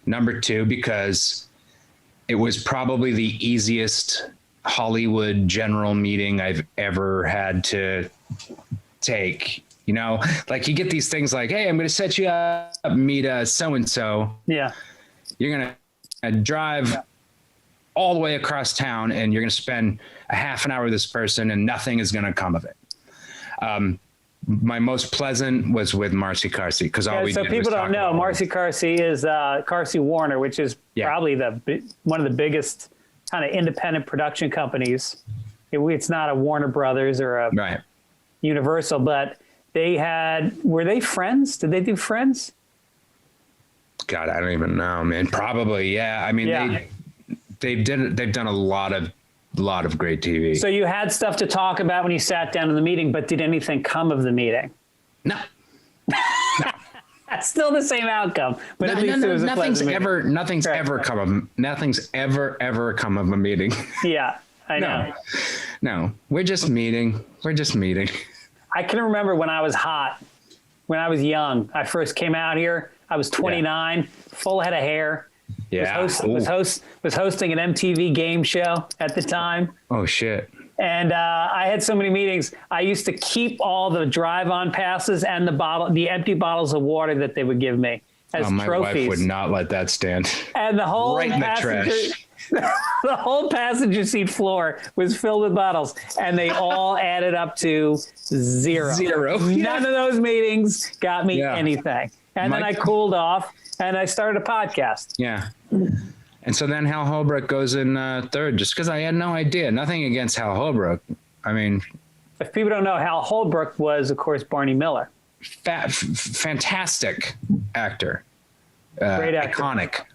Speaker 2: number two, because it was probably the easiest Hollywood general meeting I've ever had to take. Like you get these things like, hey, I'm going to set you up, meet so-and-so.
Speaker 3: Yeah. You're
Speaker 2: going to drive all the way across town and you're going to spend a half an hour with this person and nothing is going to come of it. My most pleasant was with Marcy Carsey because all we did was talk. So people don't know,
Speaker 3: Marcy Carsey is Carsey Warner, which is probably one of the biggest kind of independent production companies. It's not a Warner Brothers or a Universal, but were they Friends? Did they do Friends?
Speaker 2: God, I don't even know, man. Probably, yeah. I mean, they've done a lot of great TV.
Speaker 3: So you had stuff to talk about when you sat down in the meeting, but did anything come of the meeting?
Speaker 2: No.
Speaker 3: That's still the same outcome, but at least it was
Speaker 2: nothing's ever come of a meeting.
Speaker 3: Yeah, I know.
Speaker 2: No, we're just meeting.
Speaker 3: I can remember when I was young. I first came out here. I was 29, full head of hair.
Speaker 2: Yeah.
Speaker 3: Was hosting an MTV game show at the time.
Speaker 2: Oh shit.
Speaker 3: And I had so many meetings. I used to keep all the drive-on passes and the empty bottles of water that they would give me as
Speaker 2: my
Speaker 3: trophies.
Speaker 2: wife would not let that stand.
Speaker 3: And the whole
Speaker 2: right in the trash.
Speaker 3: The whole passenger seat floor was filled with bottles, and they all added up to zero. None of those meetings got me anything. And then I cooled off, and I started a podcast.
Speaker 2: Yeah. And so then Hal Holbrook goes in third, just because I had no idea. Nothing against Hal Holbrook. I mean,
Speaker 3: if people don't know, Hal Holbrook was, of course, Barney Miller.
Speaker 2: Fantastic actor.
Speaker 3: Great actor.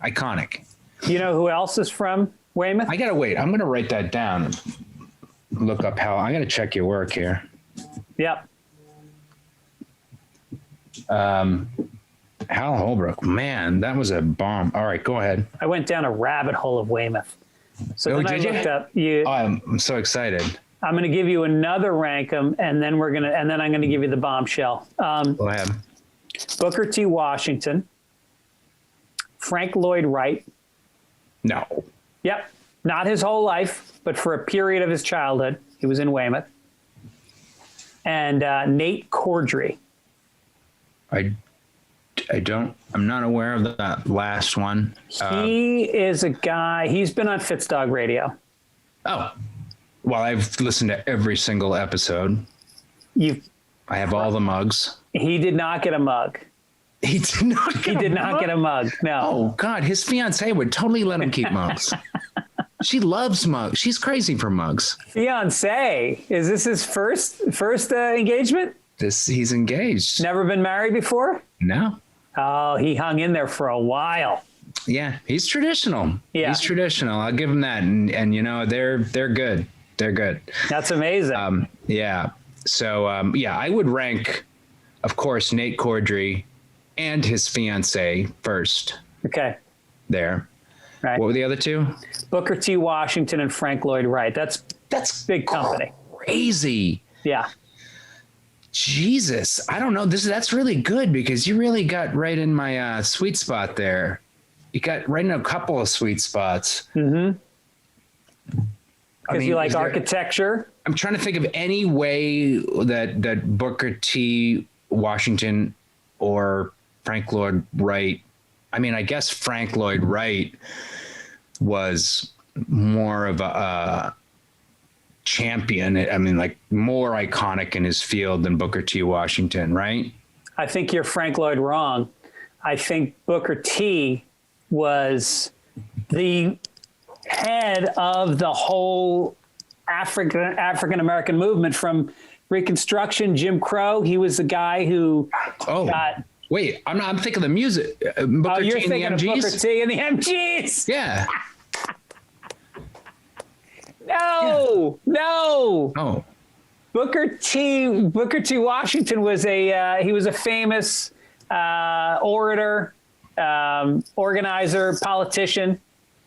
Speaker 2: Iconic.
Speaker 3: You know who else is from Weymouth?
Speaker 2: I gotta wait. I'm gonna write that down and look up Hal. I gotta check your work here.
Speaker 3: Yep.
Speaker 2: Hal Holbrook, man, that was a bomb. All right, go ahead.
Speaker 3: I went down a rabbit hole of Weymouth. So then I looked up you.
Speaker 2: Oh, I'm so excited.
Speaker 3: I'm going to give you another rank 'em, and then I'm going to give you the bombshell.
Speaker 2: Go ahead.
Speaker 3: Booker T. Washington, Frank Lloyd Wright.
Speaker 2: No.
Speaker 3: Yep. not his whole life, but for a period of his childhood. He was in Weymouth. And Nate Corddry.
Speaker 2: I'm not aware of that last one.
Speaker 3: He is a guy, he's been on Fitzdog Radio.
Speaker 2: Oh, well, I've listened to every single episode. I have all the mugs.
Speaker 3: He did not get a mug.
Speaker 2: He did not
Speaker 3: get a mug. No.
Speaker 2: Oh God, his fiance would totally let him keep mugs. She loves mugs. She's crazy for mugs.
Speaker 3: Fiance? Is this his first engagement?
Speaker 2: He's engaged.
Speaker 3: Never been married before?
Speaker 2: No.
Speaker 3: Oh, he hung in there for a while.
Speaker 2: Yeah, he's traditional.
Speaker 3: Yeah.
Speaker 2: He's traditional. I'll give him that. And you know, they're good. They're good.
Speaker 3: That's amazing.
Speaker 2: Yeah. So I would rank, of course, Nate Corddry and his fiance first.
Speaker 3: Okay.
Speaker 2: There.
Speaker 3: Right.
Speaker 2: What were the other two?
Speaker 3: Booker T. Washington and Frank Lloyd Wright. That's big company.
Speaker 2: Crazy.
Speaker 3: Yeah.
Speaker 2: Jesus. I don't know. That's really good because you really got right in my sweet spot there. You got right in a couple of sweet spots.
Speaker 3: Mm-hmm. Because you like architecture.
Speaker 2: I'm trying to think of any way that Booker T. Washington or Frank Lloyd Wright. I mean, I guess Frank Lloyd Wright was more of a champion. I mean, like more iconic in his field than Booker T. Washington, right?
Speaker 3: I think you're Frank Lloyd wrong. I think Booker T was the head of the whole African American movement from Reconstruction, Jim Crow. He was the guy who got.
Speaker 2: Wait, I'm thinking of the music.
Speaker 3: Booker T and the MGs? Booker T and the MGs.
Speaker 2: Yeah.
Speaker 3: No.
Speaker 2: Oh.
Speaker 3: Booker T. Washington was he was a famous orator, organizer, politician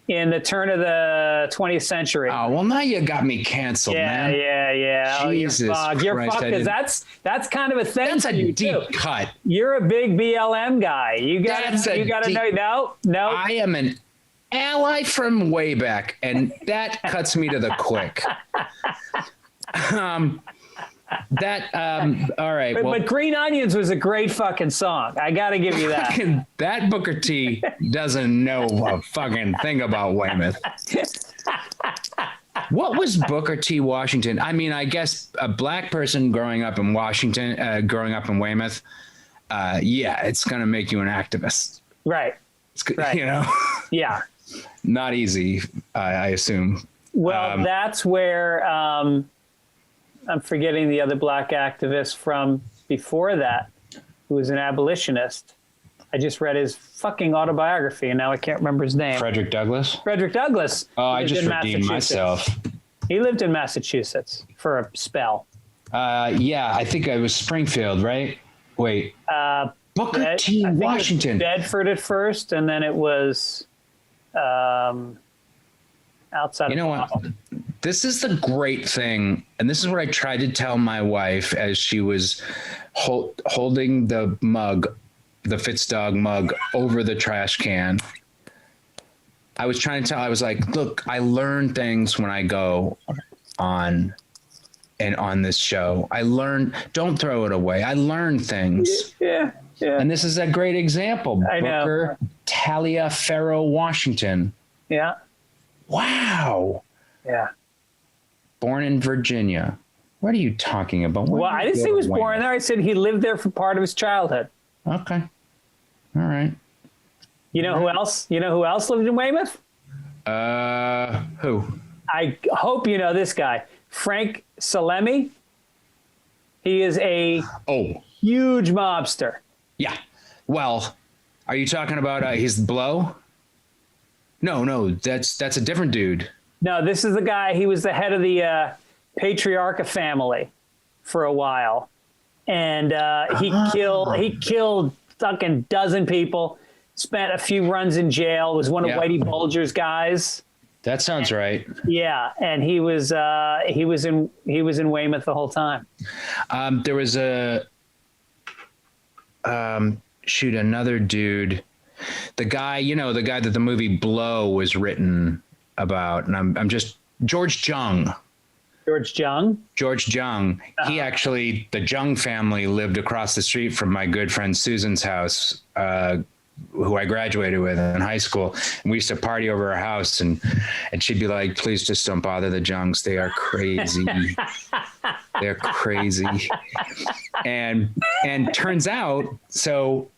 Speaker 3: in the turn of the 20th century.
Speaker 2: Oh, well, now you got me canceled, man.
Speaker 3: Yeah.
Speaker 2: Jesus
Speaker 3: you're fucked because that's kind of a thing.
Speaker 2: That's a deep cut.
Speaker 3: You're a big BLM guy. You got to know. No.
Speaker 2: I am an ally from way back, and that cuts me to the quick. All right.
Speaker 3: But Green Onions was a great fucking song. I got to give you that.
Speaker 2: That Booker T doesn't know a fucking thing about Weymouth. What was Booker T. Washington? I mean, I guess a black person growing up in Washington, growing up in Weymouth, it's going to make you an activist.
Speaker 3: Right.
Speaker 2: Right. You know?
Speaker 3: Yeah.
Speaker 2: Not easy, I assume.
Speaker 3: Well, that's where... I'm forgetting the other black activist from before that, who was an abolitionist. I just read his fucking autobiography, and now I can't remember his name.
Speaker 2: Frederick Douglass?
Speaker 3: Frederick Douglass.
Speaker 2: Oh, I just redeemed myself.
Speaker 3: He lived in Massachusetts for a spell.
Speaker 2: I think it was Springfield, right? Wait. Booker T. Washington.
Speaker 3: Bedford at first, and then it was outside
Speaker 2: you know
Speaker 3: of
Speaker 2: what? This is the great thing, and this is what I tried to tell my wife as she was holding the mug, the Fitzdog mug, over the trash can. I was trying to tell, I was like, look, I learn things when I go on this show. I learn, don't throw it away. I learn things.
Speaker 3: Yeah.
Speaker 2: And this is a great example.
Speaker 3: I know.
Speaker 2: Booker Taliaferro Washington.
Speaker 3: Yeah.
Speaker 2: Wow.
Speaker 3: Yeah.
Speaker 2: Born in Virginia. What are you talking about?
Speaker 3: Well, I didn't say he was born there. I said he lived there for part of his childhood.
Speaker 2: Okay. All right.
Speaker 3: You know who else? You know who else lived in Weymouth?
Speaker 2: Who?
Speaker 3: I hope you know this guy. Frank Salemi. He is a huge mobster.
Speaker 2: Yeah. Well, are you talking about his blow? No, that's a different dude.
Speaker 3: No, this is the guy. He was the head of the Patriarcha family for a while, and he killed fucking dozen people. Spent a few runs in jail. Was one of Whitey Bulger's guys.
Speaker 2: That sounds right.
Speaker 3: Yeah, and he was in Weymouth the whole time.
Speaker 2: There was another dude. The guy that the movie Blow was written about, and I'm just George Jung.
Speaker 3: George Jung?
Speaker 2: George Jung. He actually, the Jung family lived across the street from my good friend Susan's house, who I graduated with in high school. And we used to party over her house, and she'd be like, please just don't bother the Jungs. They are crazy. They're crazy. And turns out, so,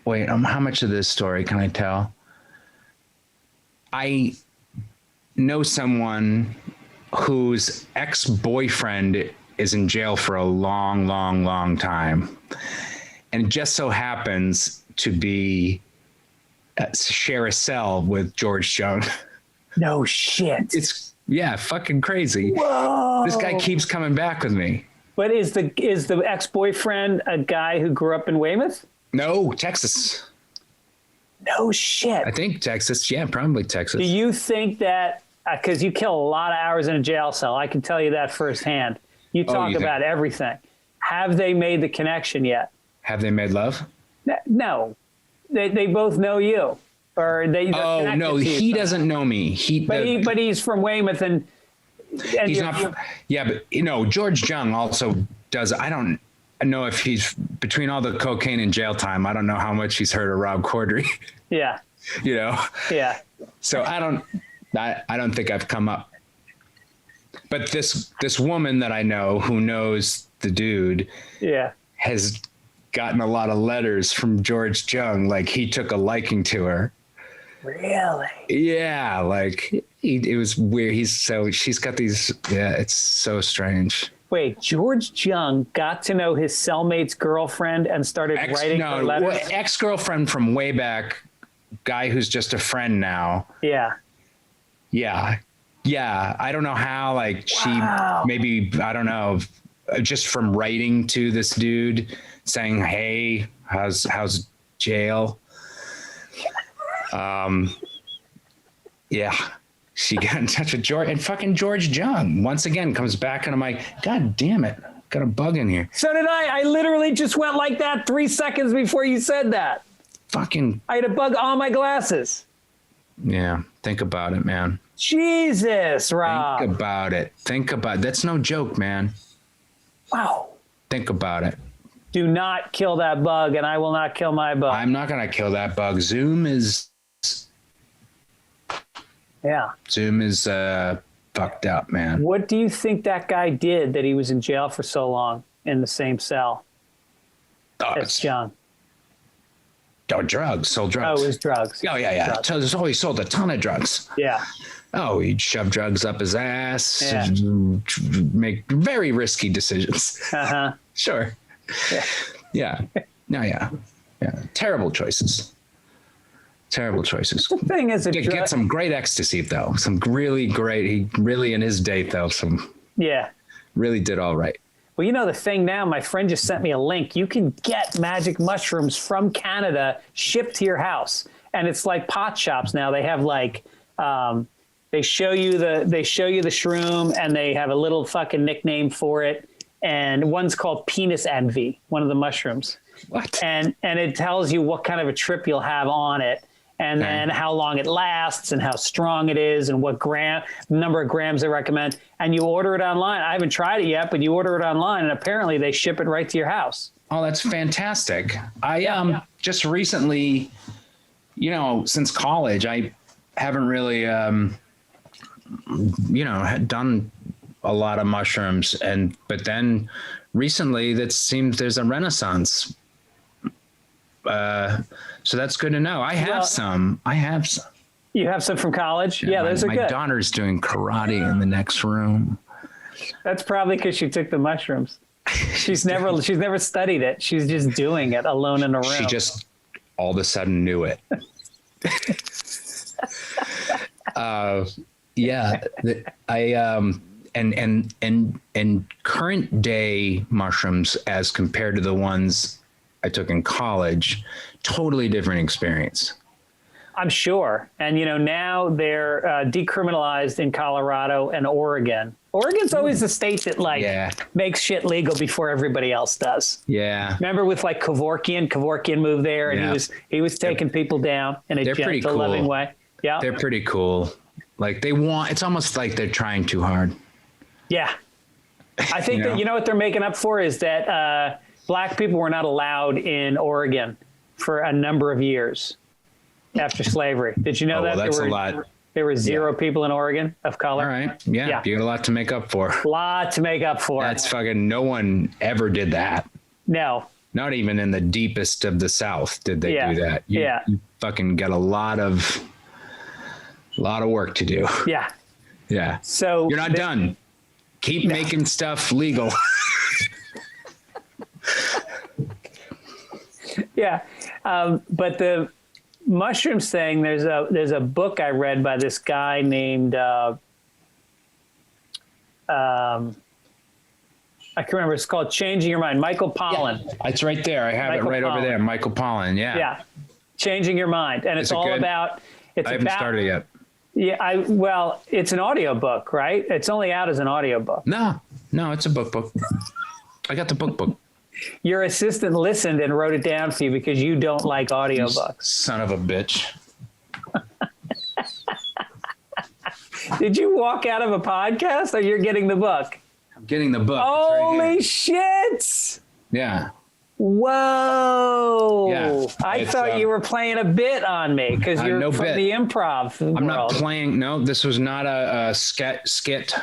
Speaker 2: wait, how much of this story can I tell? I know someone whose ex-boyfriend is in jail for a long, long, long time. And it just so happens to be share a cell with George Jung.
Speaker 3: No shit.
Speaker 2: It's fucking crazy.
Speaker 3: Whoa.
Speaker 2: This guy keeps coming back with me.
Speaker 3: But is the ex-boyfriend a guy who grew up in Weymouth?
Speaker 2: No, Texas.
Speaker 3: No shit.
Speaker 2: I think Texas. Yeah, probably Texas.
Speaker 3: Do you think that, because you kill a lot of hours in a jail cell, I can tell you that firsthand. You talk about everything. Have they made the connection yet?
Speaker 2: Have they made love?
Speaker 3: No. They both know you. Or they.
Speaker 2: Oh, no, he doesn't know me.
Speaker 3: But he's from Weymouth and
Speaker 2: he's not. Yeah, but George Jung also does. I don't know if he's between all the cocaine and jail time. I don't know how much he's heard of Rob Corddry.
Speaker 3: Yeah. Yeah.
Speaker 2: So I don't think I've come up. But this woman that I know who knows the dude, has gotten a lot of letters from George Jung. Like he took a liking to her.
Speaker 3: Really?
Speaker 2: Yeah, like it was weird. She's got these. Yeah, it's so strange.
Speaker 3: Wait, George Jung got to know his cellmate's girlfriend and started writing her letters?
Speaker 2: Ex-girlfriend from way back, guy who's just a friend now.
Speaker 3: Yeah.
Speaker 2: I don't know how, like she maybe, I don't know, just from writing to this dude saying, hey, how's jail? She got in touch with George, and fucking George Jung once again comes back, and I'm like, God damn it, got a bug in here.
Speaker 3: So did I. I literally just went like that 3 seconds before you said that.
Speaker 2: Fucking.
Speaker 3: I had a bug on my glasses.
Speaker 2: Yeah, think about it, man.
Speaker 3: Jesus, Rob.
Speaker 2: Think about it. That's no joke, man.
Speaker 3: Wow.
Speaker 2: Think about it.
Speaker 3: Do not kill that bug, and I will not kill my bug.
Speaker 2: I'm not gonna kill that bug. Zoom is fucked up, man.
Speaker 3: What do you think that guy did that he was in jail for so long in the same cell as John?
Speaker 2: Oh, drugs. Sold drugs.
Speaker 3: Oh, it was drugs.
Speaker 2: Oh, yeah.
Speaker 3: Drugs.
Speaker 2: So he sold a ton of drugs.
Speaker 3: Yeah.
Speaker 2: Oh, he'd shove drugs up his ass, make very risky decisions.
Speaker 3: Uh-huh.
Speaker 2: Sure. Yeah. Yeah. Terrible choices.
Speaker 3: The thing is,
Speaker 2: get some great ecstasy though. Some really great. He really in his date though. Really did all right.
Speaker 3: Well, the thing now, my friend just sent me a link. You can get magic mushrooms from Canada shipped to your house, and it's like pot shops now. They have like, they show you the shroom, and they have a little fucking nickname for it. And one's called Penis Envy, one of the mushrooms.
Speaker 2: What?
Speaker 3: And it tells you what kind of a trip you'll have on it, and then how long it lasts, and how strong it is, and what number of grams they recommend. And you order it online. I haven't tried it yet, but you order it online, and apparently they ship it right to your house.
Speaker 2: Oh, that's fantastic. I just recently, since college, I haven't really, had done a lot of mushrooms, but then recently that seems there's a renaissance. So that's good to know. I have some.
Speaker 3: You have some from college? Yeah, those are good.
Speaker 2: My daughter's doing karate in the next room.
Speaker 3: That's probably because she took the mushrooms. She's never studied it. She's just doing it alone in a room.
Speaker 2: She just all of a sudden knew it. And current day mushrooms as compared to the ones I took in college, totally different experience.
Speaker 3: I'm sure. And, now they're decriminalized in Colorado and Oregon. Oregon's always the state that makes shit legal before everybody else does.
Speaker 2: Yeah.
Speaker 3: Remember with Kevorkian moved there, and he was taking people down in a gentle, loving way. Yeah.
Speaker 2: They're pretty cool. Like it's almost like they're trying too hard.
Speaker 3: Yeah. I think that, you know what they're making up for is that black people were not allowed in Oregon for a number of years after slavery. Did you know that?
Speaker 2: Well, that's a lot.
Speaker 3: There were zero people in Oregon of color.
Speaker 2: All right. Yeah. You got a lot to make up for.
Speaker 3: That's
Speaker 2: fucking, no one ever did that.
Speaker 3: No.
Speaker 2: Not even in the deepest of the South did they do that. You fucking got a lot of work to do.
Speaker 3: Yeah.
Speaker 2: Yeah.
Speaker 3: So
Speaker 2: you're not done. Keep making stuff legal.
Speaker 3: Yeah. But the mushrooms thing, there's a book I read by this guy named I can remember. It's called Changing Your Mind. Michael Pollan.
Speaker 2: Yeah, it's right there. I have it right over there. Michael Pollan. Yeah.
Speaker 3: Yeah. Changing Your Mind. And it's all about. I haven't
Speaker 2: started yet.
Speaker 3: Yeah. Well, it's an audiobook, right? It's only out as an audiobook.
Speaker 2: No, it's a book. I got the book.
Speaker 3: Your assistant listened and wrote it down for you because you don't like audiobooks.
Speaker 2: Son of a bitch.
Speaker 3: Did you walk out of a podcast or you're getting the book?
Speaker 2: I'm getting the book.
Speaker 3: Holy shit.
Speaker 2: Yeah.
Speaker 3: Whoa.
Speaker 2: Yeah,
Speaker 3: I thought you were playing a bit on me because you're from the improv world.
Speaker 2: I'm not playing. No, this was not a skit.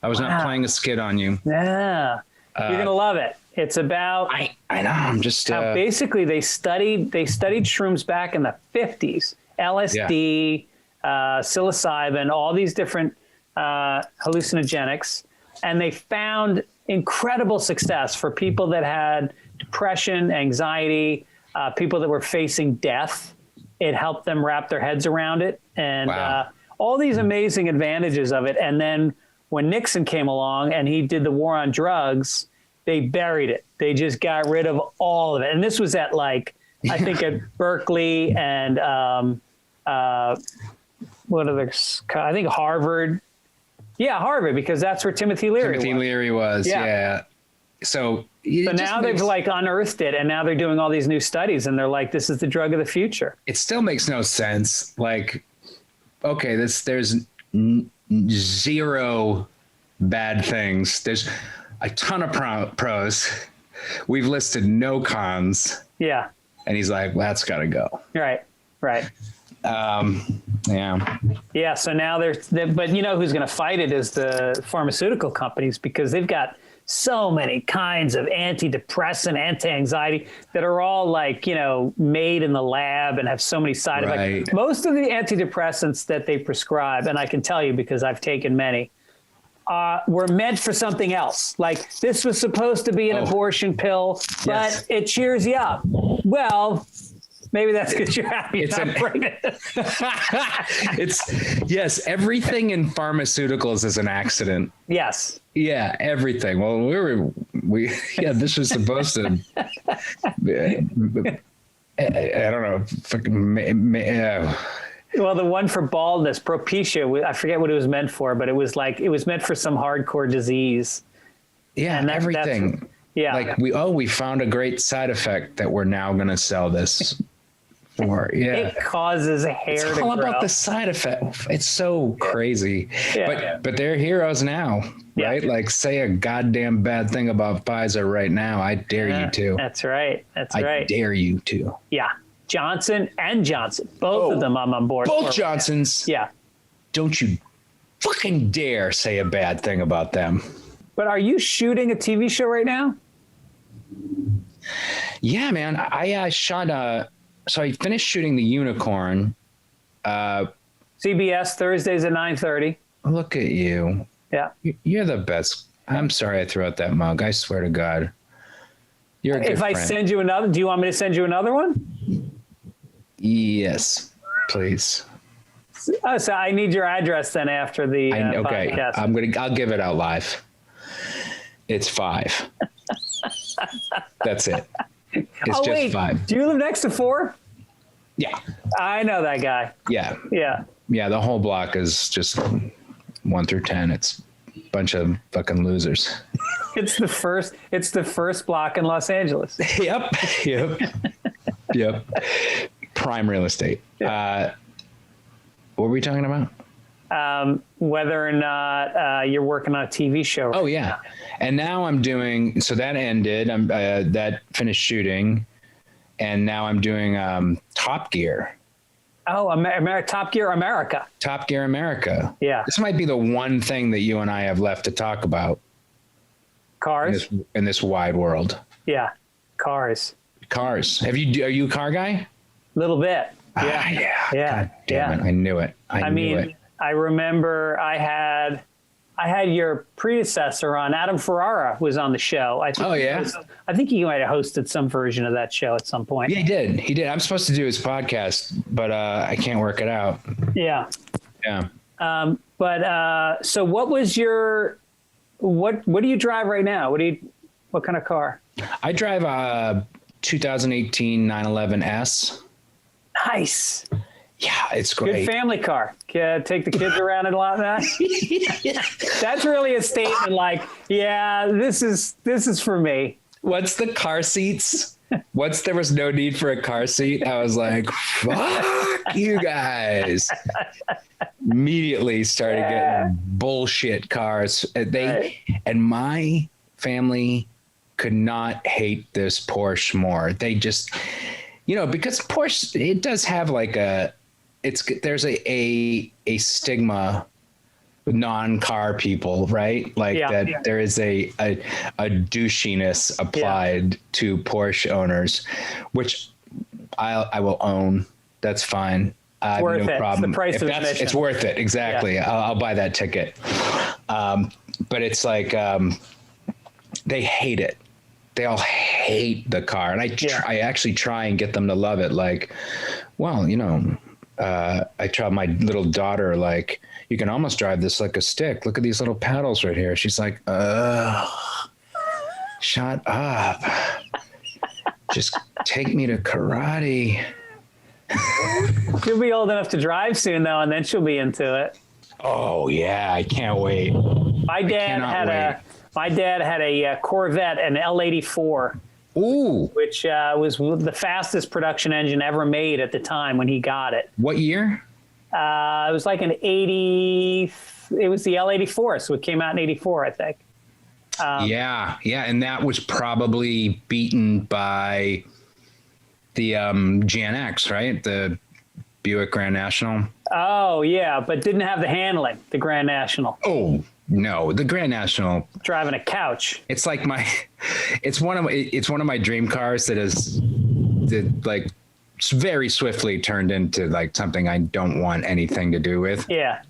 Speaker 2: I was not playing a skit on you.
Speaker 3: Yeah. You're going to love it. It's about
Speaker 2: I know. I'm just
Speaker 3: basically they studied shrooms back in the 50s. LSD, psilocybin, all these different hallucinogenics, and they found incredible success for people that had depression, anxiety, people that were facing death. It helped them wrap their heads around it, and all these amazing advantages of it. And then when Nixon came along and he did the war on drugs, they buried it. They just got rid of all of it. And this was at I think at Berkeley and what other? I think Harvard. Yeah, Harvard, because that's where Timothy Leary
Speaker 2: was. Yeah. So
Speaker 3: now they've unearthed it, and now they're doing all these new studies, and they're like, this is the drug of the future.
Speaker 2: It still makes no sense. Like, okay, there's zero bad things. There's a ton of pros. We've listed no cons.
Speaker 3: Yeah.
Speaker 2: And he's like, well, that's got to go.
Speaker 3: Right.
Speaker 2: Yeah.
Speaker 3: Yeah. So now but you know who's going to fight it is the pharmaceutical companies, because they've got so many kinds of antidepressant, anti-anxiety that are all made in the lab and have so many side effects. Most of the antidepressants that they prescribe, and I can tell you because I've taken many, were meant for something else. Like this was supposed to be an abortion pill, but it cheers you up. Well, maybe that's because you're happy not pregnant.
Speaker 2: Yes, everything in pharmaceuticals is an accident.
Speaker 3: Yes.
Speaker 2: Yeah, everything. Well, this was supposed to. I don't know.
Speaker 3: Well, the one for baldness, Propecia, I forget what it was meant for, but it was meant for some hardcore disease.
Speaker 2: Yeah, and everything.
Speaker 3: Yeah.
Speaker 2: We found a great side effect that we're now going to sell this for. Yeah.
Speaker 3: It causes hair to grow.
Speaker 2: It's all about the side effect. It's so crazy. Yeah. But they're heroes now, right? Like say a goddamn bad thing about Pfizer right now. I dare you to.
Speaker 3: That's right.
Speaker 2: I dare you to.
Speaker 3: Yeah. Johnson and Johnson. Both of them I'm on board.
Speaker 2: Both Johnsons.
Speaker 3: Yeah.
Speaker 2: Don't you fucking dare say a bad thing about them.
Speaker 3: But are you shooting a TV show right now?
Speaker 2: Yeah, man. I shot so I finished shooting The Unicorn.
Speaker 3: CBS Thursdays at 9:30.
Speaker 2: Look at you.
Speaker 3: Yeah.
Speaker 2: You're the best. I'm sorry I threw out that mug. I swear to God. You're a good friend.
Speaker 3: If I send you another, do you want me to send you another one?
Speaker 2: Yes, please.
Speaker 3: Oh, so I need your address then after the podcast.
Speaker 2: I'll give it out live. It's 5. That's it. It's just 5.
Speaker 3: Do you live next to 4?
Speaker 2: Yeah.
Speaker 3: I know that guy.
Speaker 2: Yeah.
Speaker 3: Yeah.
Speaker 2: Yeah. The whole block is just 1 through 10. It's a bunch of fucking losers.
Speaker 3: It's the first block in Los Angeles.
Speaker 2: Yep. Prime real estate. What were we talking about?
Speaker 3: Whether or not you're working on a TV show.
Speaker 2: Oh yeah, and now I'm doing. So that ended. That finished shooting, and now I'm doing Top Gear.
Speaker 3: Oh, Top Gear America.
Speaker 2: Top Gear America.
Speaker 3: Yeah.
Speaker 2: This might be the one thing that you and I have left to talk about.
Speaker 3: Cars.
Speaker 2: In this wide world.
Speaker 3: Yeah, cars.
Speaker 2: Are you a car guy?
Speaker 3: Little bit. Yeah.
Speaker 2: Yeah. God damn it! I knew it. I knew it.
Speaker 3: I remember I had your predecessor on. Adam Ferrara was on the show. I think he might have hosted some version of that show at some point.
Speaker 2: Yeah, he did. I'm supposed to do his podcast, but I can't work it out.
Speaker 3: Yeah.
Speaker 2: Yeah.
Speaker 3: So what was your what do you drive right now? What kind of car?
Speaker 2: I drive a 2018 911S.
Speaker 3: Nice.
Speaker 2: Yeah, it's great.
Speaker 3: Good family car. Take the kids around and a lot of that. That's really a statement. Like, yeah, this is for me.
Speaker 2: What's the car seats? Once there was no need for a car seat, I was like, fuck you guys. Immediately started getting bullshit cars. And my family could not hate this Porsche more. They just, because Porsche, it does have like there's a stigma with non-car people, right? There is a douchiness applied to Porsche owners, which I will own. That's fine.
Speaker 3: It's worth
Speaker 2: no
Speaker 3: it.
Speaker 2: problem.
Speaker 3: It's the price of admission.
Speaker 2: It's worth it. Exactly. Yeah. I'll buy that ticket. But it's like they hate it. They all hate the car, and I actually try and get them to love it. Like, well, I tell my little daughter, like, you can almost drive this like a stick. Look at these little paddles right here. She's like, shut up. Just take me to karate.
Speaker 3: She'll be old enough to drive soon, though, and then she'll be into it.
Speaker 2: Oh yeah, I can't wait.
Speaker 3: My dad had a Corvette, an L84.
Speaker 2: Ooh.
Speaker 3: Which was the fastest production engine ever made at the time when he got it.
Speaker 2: What year?
Speaker 3: It was like it was the L84, so it came out in 84, I think.
Speaker 2: Yeah, and that was probably beaten by the GNX, right? The Buick Grand National.
Speaker 3: Oh, yeah, but didn't have the handling, the Grand National.
Speaker 2: Oh, no, the Grand National.
Speaker 3: Driving a couch.
Speaker 2: It's like it's one of my dream cars that very swiftly turned into like something I don't want anything to do with.
Speaker 3: Yeah.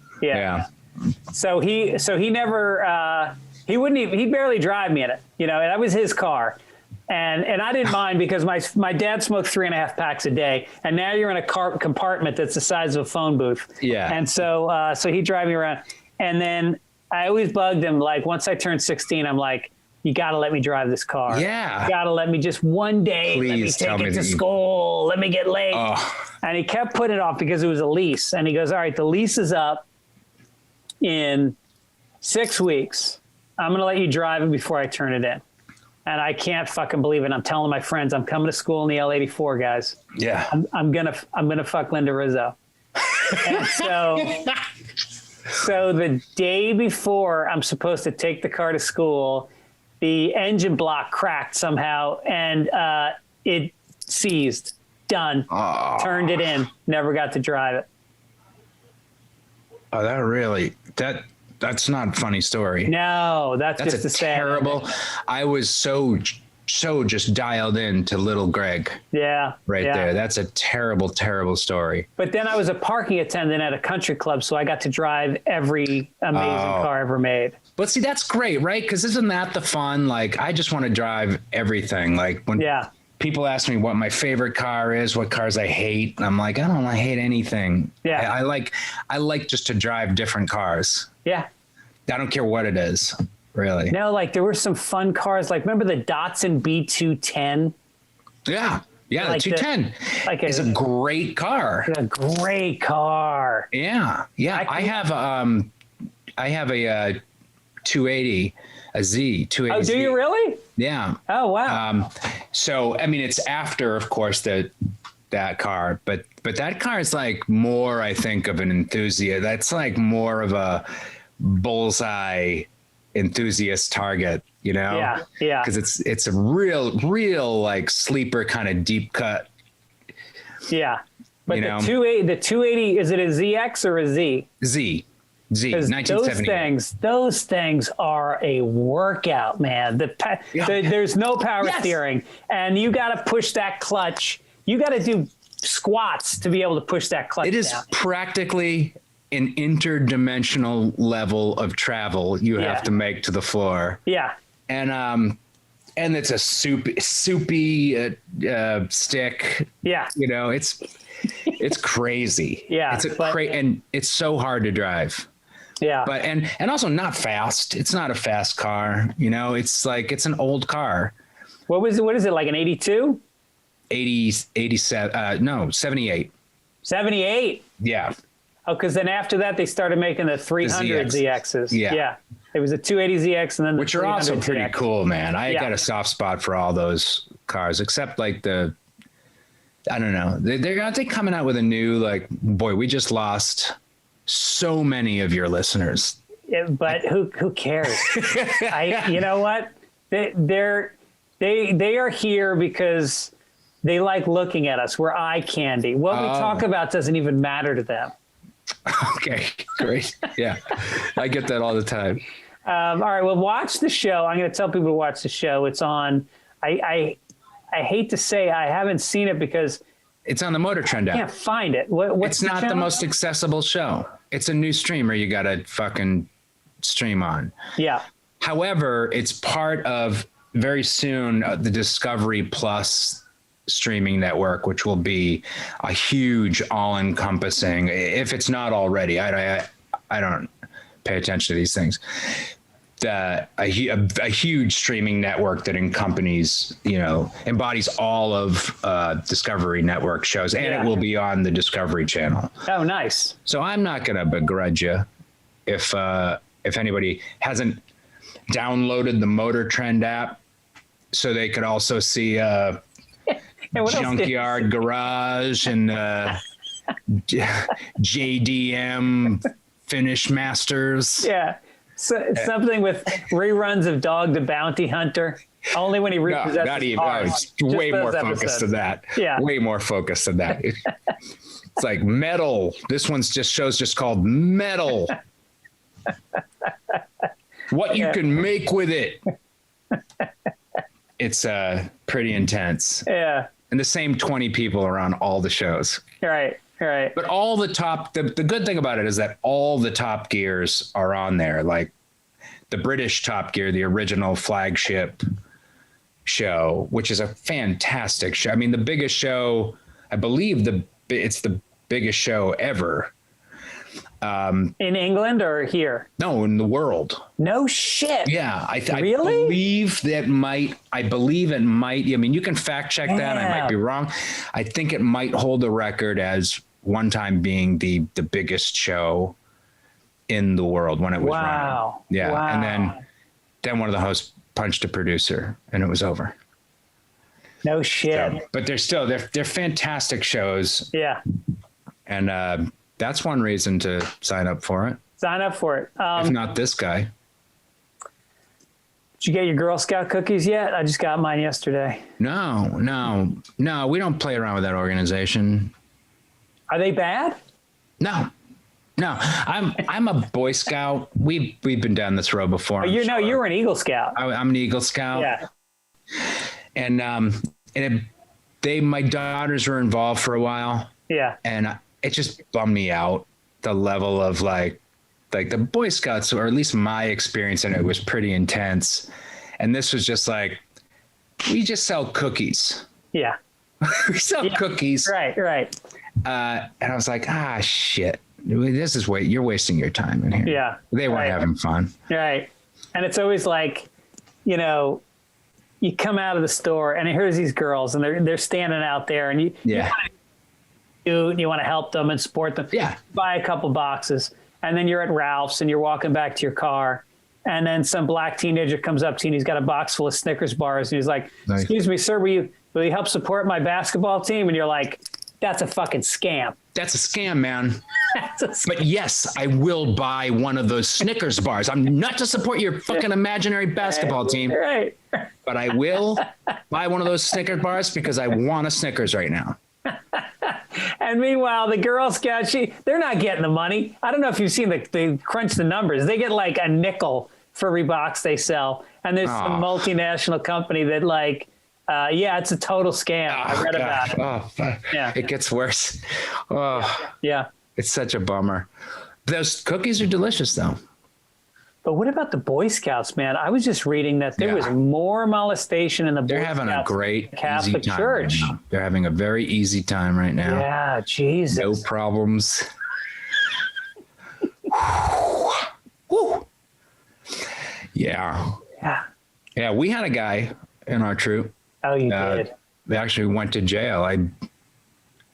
Speaker 3: So he never he'd barely drive me in it. That was his car. And I didn't mind because my dad smoked 3.5 packs a day, and now you're in a car compartment that's the size of a phone booth.
Speaker 2: Yeah.
Speaker 3: And so he'd drive me around, and then I always bugged him. Like once I turned 16, I'm like, you got to let me drive this car.
Speaker 2: Yeah.
Speaker 3: You got to let me just one day.
Speaker 2: Please
Speaker 3: let me take it to school. Let me get late.
Speaker 2: Oh.
Speaker 3: And he kept putting it off because it was a lease. And he goes, all right, the lease is up in 6 weeks. I'm going to let you drive it before I turn it in. And I can't fucking believe it. I'm telling my friends, I'm coming to school in the L84, guys.
Speaker 2: Yeah.
Speaker 3: I'm gonna fuck Linda Rizzo. And so the day before I'm supposed to take the car to school, the engine block cracked somehow, and it seized. Done.
Speaker 2: Oh.
Speaker 3: Turned it in. Never got to drive it.
Speaker 2: Oh, that's not a funny story.
Speaker 3: No, that's just a
Speaker 2: terrible. I was so just dialed in to little Greg.
Speaker 3: Yeah.
Speaker 2: There. That's a terrible, terrible story.
Speaker 3: But then I was a parking attendant at a country club, so I got to drive every amazing car ever made.
Speaker 2: But see, that's great, right? Because isn't that the fun? Like, I just want to drive everything. Like when people ask me what my favorite car is, what cars I hate, and I'm like, I hate anything.
Speaker 3: Yeah.
Speaker 2: I like just to drive different cars.
Speaker 3: Yeah.
Speaker 2: I don't care what it is, really.
Speaker 3: No, like there were some fun cars. Like remember the Datsun B210?
Speaker 2: Yeah. Yeah, the 210 is a great car.
Speaker 3: A great car.
Speaker 2: Yeah. Yeah. I have a 280, a Z, 280.
Speaker 3: Oh, do you really?
Speaker 2: Yeah.
Speaker 3: Oh, wow.
Speaker 2: So, I mean, it's after, of course, the that car, but that car is like more, I think, of an enthusiast. That's like more of a bullseye enthusiast target, you know?
Speaker 3: Yeah.
Speaker 2: Because it's a real like sleeper kind of deep cut.
Speaker 3: Yeah. But
Speaker 2: you
Speaker 3: the
Speaker 2: know?
Speaker 3: 280, is it a ZX or a Z?
Speaker 2: Z, 1978.
Speaker 3: Those things are a workout, man. There's no power steering, and you got to push that clutch. You got to do squats to be able to push that clutch.
Speaker 2: It is
Speaker 3: down.
Speaker 2: practically an interdimensional level of travel you have to make to the floor.
Speaker 3: Yeah.
Speaker 2: And it's a soupy stick.
Speaker 3: Yeah.
Speaker 2: You know, it's crazy.
Speaker 3: Yeah.
Speaker 2: It's and it's so hard to drive.
Speaker 3: Yeah.
Speaker 2: But and also not fast. It's not a fast car. You know, it's an old car.
Speaker 3: What is it, like an 82?
Speaker 2: 87, no, 78.
Speaker 3: 78.
Speaker 2: Yeah.
Speaker 3: Oh, because then after that they started making the 300 ZXs.
Speaker 2: Yeah.
Speaker 3: It was a 280 ZX and then the
Speaker 2: which are also pretty
Speaker 3: ZX.
Speaker 2: cool, man. I got a soft spot for all those cars, except like I don't know. Aren't they coming out with a new, like, boy, we just lost so many of your listeners.
Speaker 3: Yeah, but who cares? You know what? They are here because they like looking at us. We're eye candy. What we talk about doesn't even matter to them.
Speaker 2: Okay, great. Yeah, I get that all the time.
Speaker 3: All right, well, watch the show. I'm going to tell people to watch the show. It's on. I hate to say I haven't seen it because
Speaker 2: it's on the Motor Trend app.
Speaker 3: I can't find it. What's
Speaker 2: it's not the most accessible show. It's a new streamer you got to fucking stream on.
Speaker 3: Yeah.
Speaker 2: However, it's part of very soon the Discovery Plus streaming network, which will be a huge, all-encompassing, if it's not already, I don't pay attention to these things, a huge streaming network that embodies all of Discovery Network shows, and it will be on the Discovery Channel.
Speaker 3: Oh, nice.
Speaker 2: So I'm not going to begrudge you if anybody hasn't downloaded the Motor Trend app so they could also see Junkyard Garage and JDM Finish Masters.
Speaker 3: Yeah. So, something with reruns of Dog the Bounty Hunter. Only when he repossesses
Speaker 2: not even.
Speaker 3: cars.
Speaker 2: It's way more focused than that.
Speaker 3: Yeah.
Speaker 2: Way more focused than that. It's like Metal. This one's just called Metal. What you can make with it. It's pretty intense.
Speaker 3: Yeah.
Speaker 2: And the same 20 people are on all the shows.
Speaker 3: Right.
Speaker 2: But all the good thing about it is that all the Top Gears are on there. Like the British Top Gear, the original flagship show, which is a fantastic show. I mean, the biggest show, I believe it's the biggest show ever.
Speaker 3: In England or here?
Speaker 2: No, in the world.
Speaker 3: No shit.
Speaker 2: Yeah,
Speaker 3: Really?
Speaker 2: I believe it might. I mean, you can fact check that. I might be wrong. I think it might hold the record as one time being the biggest show in the world when it was running. Yeah,
Speaker 3: wow.
Speaker 2: And then one of the hosts punched a producer, and it was over.
Speaker 3: No shit.
Speaker 2: So, but they're fantastic shows.
Speaker 3: Yeah.
Speaker 2: And that's one reason to sign up for it.
Speaker 3: Sign up for it.
Speaker 2: If not this guy.
Speaker 3: Did you get your Girl Scout cookies yet? I just got mine yesterday.
Speaker 2: No. We don't play around with that organization.
Speaker 3: Are they bad?
Speaker 2: No. I'm a Boy Scout. We've been down this road before.
Speaker 3: You're an Eagle Scout.
Speaker 2: I'm an Eagle Scout.
Speaker 3: Yeah.
Speaker 2: And my daughters were involved for a while.
Speaker 3: Yeah.
Speaker 2: And it just bummed me out, the level of like the Boy Scouts, or at least my experience in it, was pretty intense. And this was just like, we just sell cookies.
Speaker 3: Yeah.
Speaker 2: We sell cookies.
Speaker 3: Right.
Speaker 2: And I was like, shit, you're wasting your time in here.
Speaker 3: Yeah.
Speaker 2: They weren't having fun.
Speaker 3: Right. And it's always like, you come out of the store and here's these girls and they're standing out there and you want to help them and support them.
Speaker 2: Yeah.
Speaker 3: Buy a couple boxes. And then you're at Ralph's and you're walking back to your car. And then some black teenager comes up to you and he's got a box full of Snickers bars. And he's like, Excuse me, sir, will you help support my basketball team? And you're like, that's a fucking scam.
Speaker 2: That's a scam, man.
Speaker 3: That's a scam.
Speaker 2: But yes, I will buy one of those Snickers bars. I'm not to support your fucking imaginary basketball team.
Speaker 3: Right.
Speaker 2: But I will buy one of those Snickers bars because I want a Snickers right now.
Speaker 3: And meanwhile, the Girl Scouts, they're not getting the money. I don't know if you've seen they crunch the numbers. They get like a nickel for every box they sell. And there's some multinational company that it's a total scam. I read about it.
Speaker 2: Yeah. It gets worse. Oh,
Speaker 3: yeah.
Speaker 2: It's such a bummer. Those cookies are delicious, though.
Speaker 3: But what about the Boy Scouts, man? I was just reading that there was more molestation in the Boy Scouts.
Speaker 2: They're having a great
Speaker 3: Catholic
Speaker 2: easy time
Speaker 3: Church.
Speaker 2: Right now. They're having a very easy time right now.
Speaker 3: Yeah, Jesus.
Speaker 2: No problems. Woo. Yeah. Yeah, we had a guy in our troop.
Speaker 3: Oh, you did?
Speaker 2: They actually went to jail.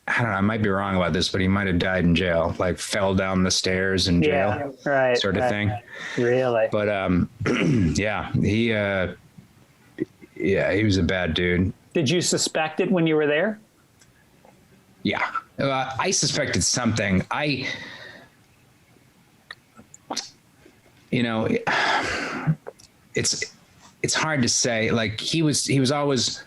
Speaker 2: I don't know, I might be wrong about this, but he might have died in jail, like fell down the stairs in jail, sort of thing.
Speaker 3: Really?
Speaker 2: But he was a bad dude. Did
Speaker 3: you suspect it when you were there?
Speaker 2: Yeah, I suspected something. It's hard to say. Like he was always.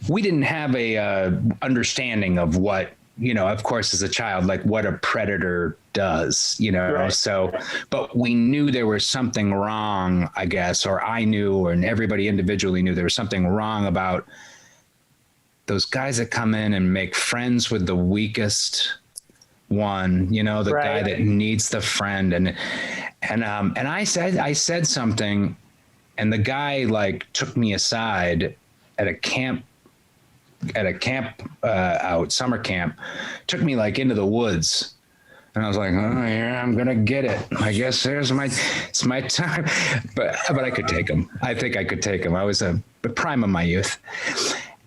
Speaker 2: We didn't have a understanding of what, of course, as a child, like what a predator does,
Speaker 3: Right.
Speaker 2: So, but we knew there was something wrong, I guess, or I knew, and everybody individually knew there was something wrong about those guys that come in and make friends with the weakest one, the guy that needs the friend. And I said something, and the guy like took me aside at a summer camp, took me like into the woods, and I was like, oh yeah, I'm gonna get it. I guess it's my time. But I could take him. I think I could take him. I was the prime of my youth.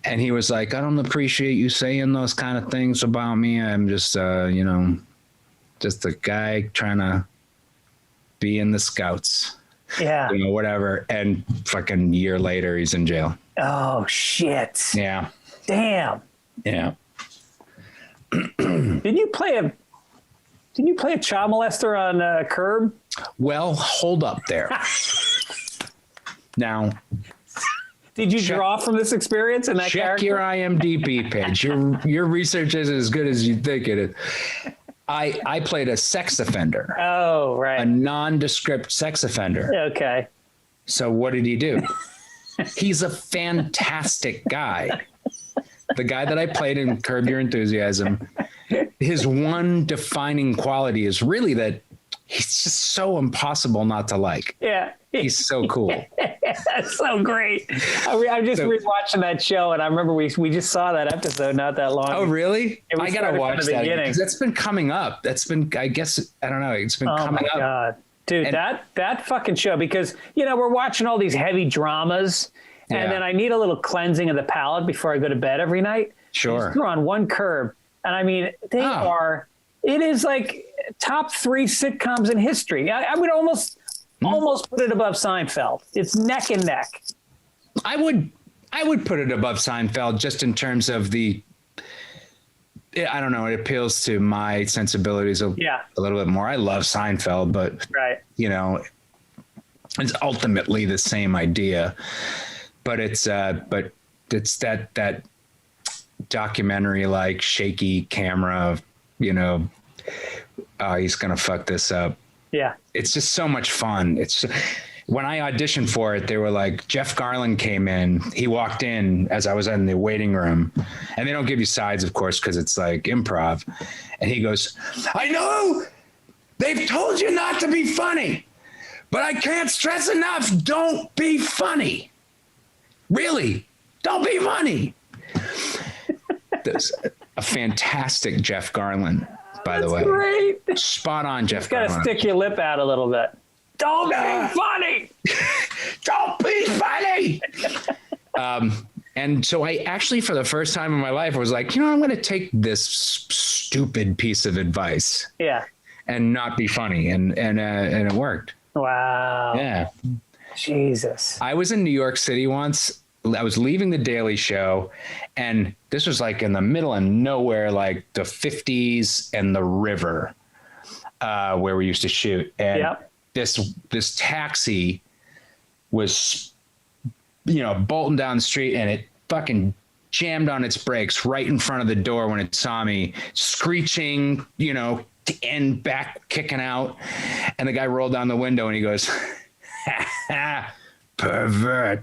Speaker 2: And he was like, I don't appreciate you saying those kind of things about me. I'm just just a guy trying to be in the Scouts.
Speaker 3: Yeah.
Speaker 2: Whatever. And fucking year later he's in jail.
Speaker 3: Oh shit.
Speaker 2: Yeah.
Speaker 3: Damn.
Speaker 2: Yeah.
Speaker 3: Did you play a child molester on Curb?
Speaker 2: Well, hold up there. Now,
Speaker 3: did you draw from this experience in that character?
Speaker 2: Check your IMDb page. Your research isn't as good as you think it is. I played a sex offender.
Speaker 3: Oh, right.
Speaker 2: A nondescript sex offender.
Speaker 3: Okay.
Speaker 2: So what did he do? He's a fantastic guy. The guy that I played in Curb Your Enthusiasm, his one defining quality is really that he's just so impossible not to like.
Speaker 3: Yeah.
Speaker 2: He's so cool.
Speaker 3: That's so great. I'm just rewatching that show, and I remember we just saw that episode not that long ago.
Speaker 2: Oh, really? I got to watch that because that's been coming up. That's been, I guess, I don't know. It's been coming up. Oh, my God.
Speaker 3: Dude, that fucking show, because, we're watching all these heavy dramas, and then I need a little cleansing of the palate before I go to bed every night.
Speaker 2: Sure.
Speaker 3: Just throw on one Curb, and I mean, it is like top 3 sitcoms in history. I would almost put it above Seinfeld. It's neck and neck.
Speaker 2: I would put it above Seinfeld just in terms of I don't know. It appeals to my sensibilities a little bit more. I love Seinfeld, but it's ultimately the same idea. But it's that documentary, like shaky camera, he's gonna fuck this up.
Speaker 3: Yeah,
Speaker 2: it's just so much fun. When I auditioned for it, they were like, Jeff Garland came in. He walked in as I was in the waiting room, and they don't give you sides, of course, because it's like improv. And he goes, I know they've told you not to be funny, but I can't stress enough. Don't be funny. Really, don't be funny. There's a fantastic Jeff Garland, by the way.
Speaker 3: Great.
Speaker 2: Spot on, Jeff Garland.
Speaker 3: Got to stick your lip out a little bit. Don't be funny.
Speaker 2: Don't be funny. And so I actually, for the first time in my life, was like, I'm going to take this stupid piece of advice.
Speaker 3: Yeah.
Speaker 2: And not be funny. And it worked.
Speaker 3: Wow.
Speaker 2: Yeah.
Speaker 3: Jesus.
Speaker 2: I was in New York City once, I was leaving the Daily Show, and this was like in the middle of nowhere, like the 50s and the river, where we used to shoot. And this taxi was, bolting down the street, and it fucking jammed on its brakes right in front of the door when it saw me, screeching, and back kicking out. And the guy rolled down the window and he goes, pervert.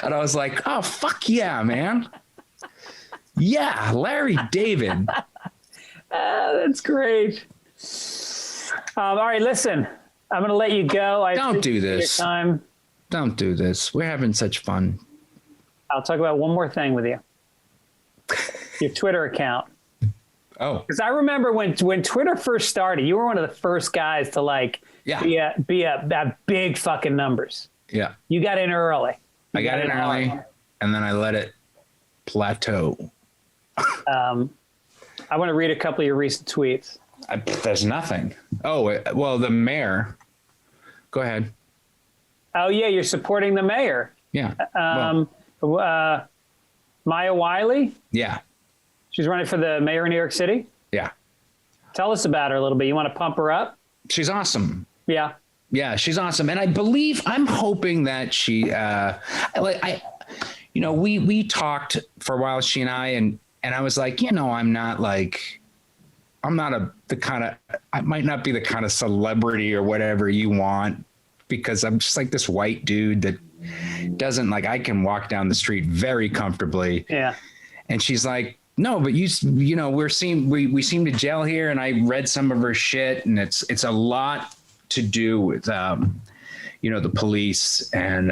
Speaker 2: And I was like, oh, fuck yeah, man. Yeah, Larry David.
Speaker 3: That's great. All right, listen, I'm going to let you go.
Speaker 2: Don't do this. Don't do this. We're having such fun.
Speaker 3: I'll talk about one more thing with you. Your Twitter account.
Speaker 2: Oh.
Speaker 3: Because I remember when Twitter first started, you were one of the first guys to be at big fucking numbers.
Speaker 2: Yeah.
Speaker 3: You got in early.
Speaker 2: I got in early, and then I let it plateau.
Speaker 3: I want to read a couple of your recent tweets.
Speaker 2: There's nothing. Oh, well, the mayor. Go ahead.
Speaker 3: Oh, yeah, you're supporting the mayor.
Speaker 2: Yeah.
Speaker 3: Maya Wiley?
Speaker 2: Yeah.
Speaker 3: She's running for the mayor of New York City?
Speaker 2: Yeah.
Speaker 3: Tell us about her a little bit. You want to pump her up?
Speaker 2: She's awesome.
Speaker 3: Yeah.
Speaker 2: Yeah, she's awesome. And I'm hoping that she, we talked for a while, she and I I was like, I might not be the kind of celebrity or whatever you want, because I'm just like this white dude that doesn't I can walk down the street very comfortably.
Speaker 3: Yeah. And
Speaker 2: she's like, no, but we seem to gel here. And I read some of her shit, and it's a lot to do with, the police and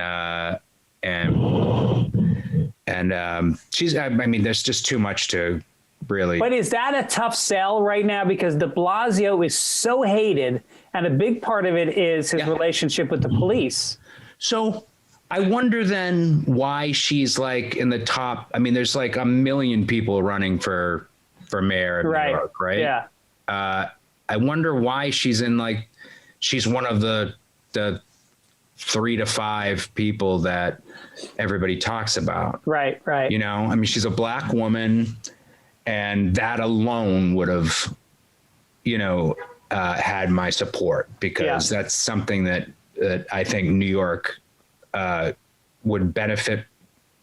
Speaker 2: she's, there's just too much to really.
Speaker 3: But is that a tough sell right now? Because de Blasio is so hated, and a big part of it is his relationship with the police.
Speaker 2: So I wonder then why she's in the top. There's a million people running for mayor of New York, right?
Speaker 3: Yeah.
Speaker 2: I wonder why she's in she's one of the 3 to 5 people that everybody talks about.
Speaker 3: Right.
Speaker 2: She's a black woman, and that alone would have, had my support, because that's something that I think New York would benefit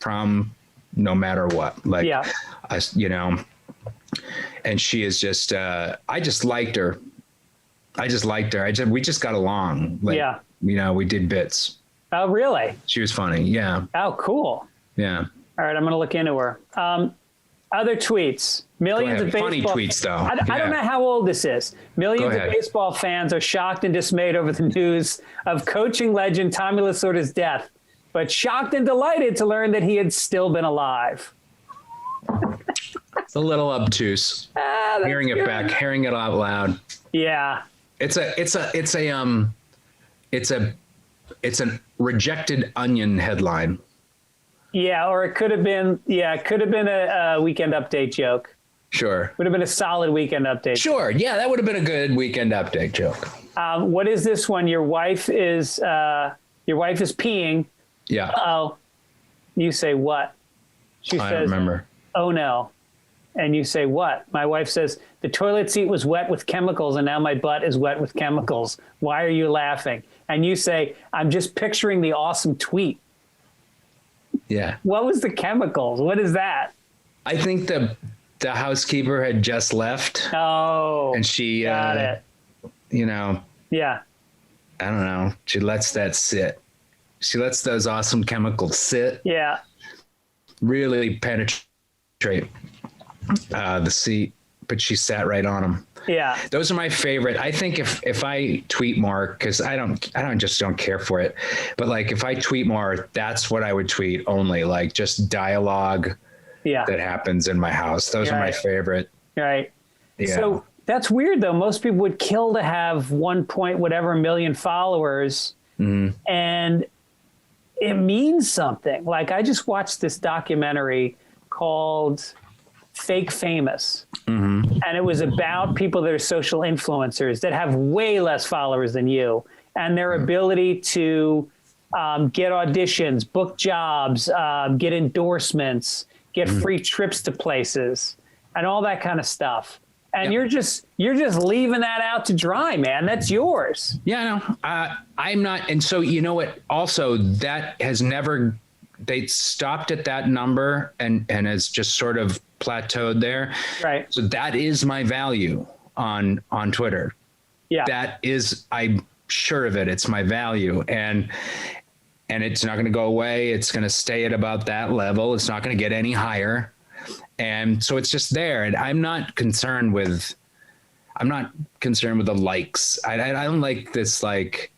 Speaker 2: from no matter what. And she is just, I just liked her. We just got along. We did bits.
Speaker 3: Oh, really?
Speaker 2: She was funny. Yeah.
Speaker 3: Oh, cool.
Speaker 2: Yeah.
Speaker 3: All right. I'm going to look into her. Other tweets. Millions of baseball
Speaker 2: funny tweets, though.
Speaker 3: I don't know how old this is. Millions of baseball fans are shocked and dismayed over the news of coaching legend Tommy Lasorda's death, but shocked and delighted to learn that he had still been alive.
Speaker 2: It's a little obtuse. Hearing it back, hearing it out loud.
Speaker 3: Yeah.
Speaker 2: It's a rejected Onion headline.
Speaker 3: Yeah, or it could have been. Yeah, it could have been a Weekend Update joke.
Speaker 2: Sure.
Speaker 3: Would have been a solid Weekend Update.
Speaker 2: Sure. Yeah, that would have been a good Weekend Update joke.
Speaker 3: What is this one? Your wife is peeing.
Speaker 2: Yeah.
Speaker 3: Oh, you say what? She says,
Speaker 2: I remember.
Speaker 3: Oh no. And you say what? My wife says, the toilet seat was wet with chemicals, and now my butt is wet with chemicals. Why are you laughing? And you say, I'm just picturing the awesome tweet.
Speaker 2: Yeah.
Speaker 3: What was the chemicals? What is that?
Speaker 2: I think the housekeeper had just left.
Speaker 3: Oh.
Speaker 2: And she,
Speaker 3: got it.
Speaker 2: Yeah. I don't know. She lets that sit. She lets those awesome chemicals sit.
Speaker 3: Yeah.
Speaker 2: Really penetrate the seat, but she sat right on them.
Speaker 3: Yeah.
Speaker 2: Those are my favorite. I think if I tweet more, because I don't care for it, but if I tweet more, that's what I would tweet only, just dialogue that happens in my house. Those are my favorite.
Speaker 3: Right.
Speaker 2: Yeah.
Speaker 3: So that's weird though. Most people would kill to have 1 point whatever million followers. Mm-hmm. And it means something. I just watched this documentary called Fake Famous. Mm-hmm. And it was about people that are social influencers that have way less followers than you, and their ability to get auditions, book jobs, get endorsements, get free trips to places, and all that kind of stuff. And you're just leaving that out to dry, man. That's yours.
Speaker 2: Yeah, no, I'm not. And so, you know what? Also, that has never, they stopped at that number and has just sort of plateaued there.
Speaker 3: Right.
Speaker 2: So that is my value on Twitter.
Speaker 3: Yeah.
Speaker 2: That is, I'm sure of it. It's my value. And it's not going to go away. It's going to stay at about that level. It's not going to get any higher. And so it's just there. And I'm not concerned with the likes. I don't like this like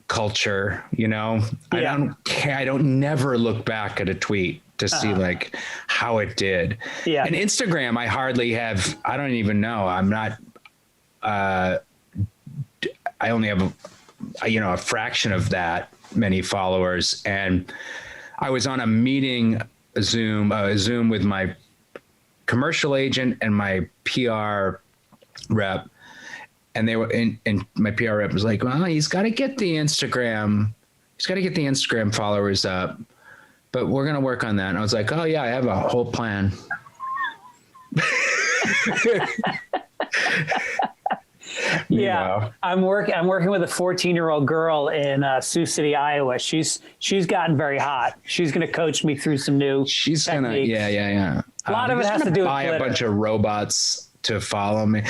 Speaker 2: culture, you know. I don't care. I don't never look back at a tweet to see like how it did. Yeah. And Instagram, I hardly have, I don't even know. I'm not, I only have a fraction of that many followers. And I was on a meeting, a Zoom with my commercial agent and my PR rep. And they were and my PR rep was like, well, he's got to get the Instagram followers up, but we're going to work on that. And I was like, oh yeah, I have a whole plan.
Speaker 3: Yeah. I'm working with a 14-year-old girl in Sioux City, Iowa. She's gotten very hot. She's going to coach me through some new techniques.
Speaker 2: Yeah.
Speaker 3: A lot of it has to do with
Speaker 2: buy a bunch of robots to follow me.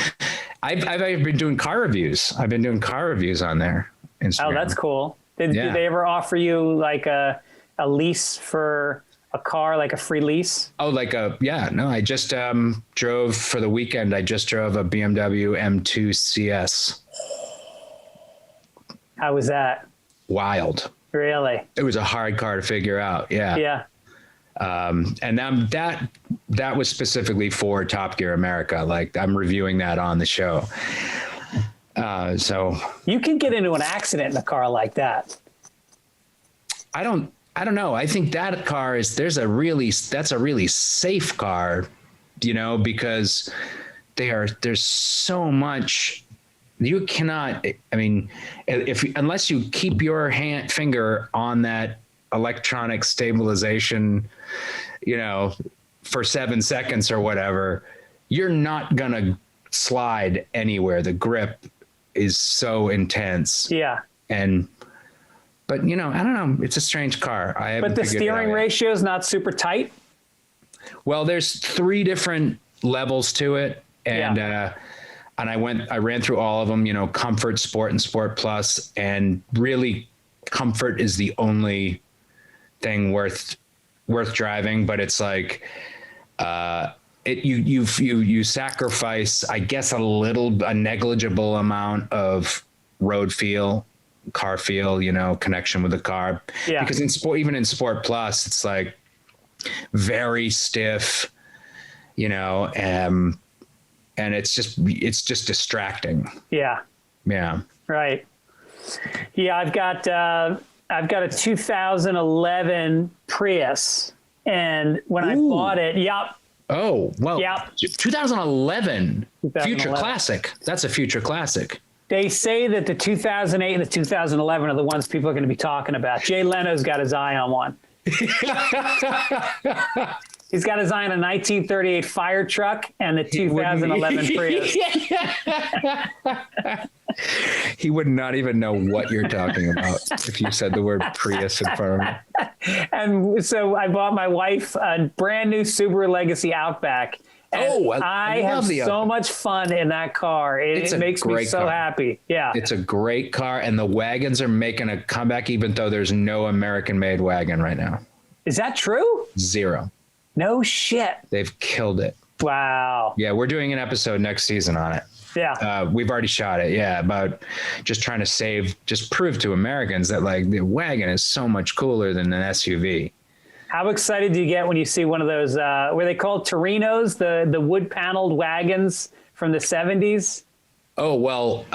Speaker 2: I've been doing car reviews. I've been doing car reviews on there. Instagram.
Speaker 3: Oh, that's cool. Did they ever offer you like a lease for a car, like a free lease?
Speaker 2: Oh, no, I just drove for the weekend. I just drove a BMW M2 CS.
Speaker 3: How was that?
Speaker 2: Wild.
Speaker 3: Really?
Speaker 2: It was a hard car to figure out. Yeah.
Speaker 3: Yeah.
Speaker 2: And then that was specifically for Top Gear America. Like I'm reviewing that on the show. So
Speaker 3: you can get into an accident in a car like that.
Speaker 2: I don't know. I think that car that's a really safe car, you know, because there's so much you cannot, I mean, unless you keep your finger on that electronic stabilization, you know, for 7 seconds or whatever, you're not going to slide anywhere. The grip is so intense.
Speaker 3: Yeah.
Speaker 2: But you know, I don't know. It's a strange car.
Speaker 3: But the steering ratio is not super tight.
Speaker 2: Well, there's 3 different levels to it. And, and I ran through all of them, you know, comfort, sport, and sport plus, and really comfort is the only thing worth driving. But it's like, you sacrifice, I guess, a negligible amount of road feel, car feel, you know, connection with the car. Yeah. Because even in Sport Plus, it's like very stiff, you know, and it's just distracting.
Speaker 3: Yeah.
Speaker 2: Yeah.
Speaker 3: Right. Yeah. I've got a 2011 Prius, and when I bought it,
Speaker 2: Oh, well, 2011, future classic. That's a future classic.
Speaker 3: They say that the 2008 and the 2011 are the ones people are going to be talking about. Jay Leno's got his eye on one. He's got his eye on a 1938 fire truck and the 2011 Prius.
Speaker 2: He would not even know what you're talking about if you said the word Prius in front of him.
Speaker 3: And so I bought my wife a brand new Subaru Legacy Outback. And I have so much fun in that car. It makes me so happy. Yeah.
Speaker 2: It's a great car, and the wagons are making a comeback, even though there's no American-made wagon right now.
Speaker 3: Is that true?
Speaker 2: 0.
Speaker 3: No shit.
Speaker 2: They've killed it.
Speaker 3: Wow.
Speaker 2: Yeah, we're doing an episode next season on it.
Speaker 3: Yeah.
Speaker 2: We've already shot it. Yeah, about just trying to prove to Americans that like the wagon is so much cooler than an SUV.
Speaker 3: How excited do you get when you see one of those, were they called Torinos, the wood paneled wagons from the 70s?
Speaker 2: Oh, well,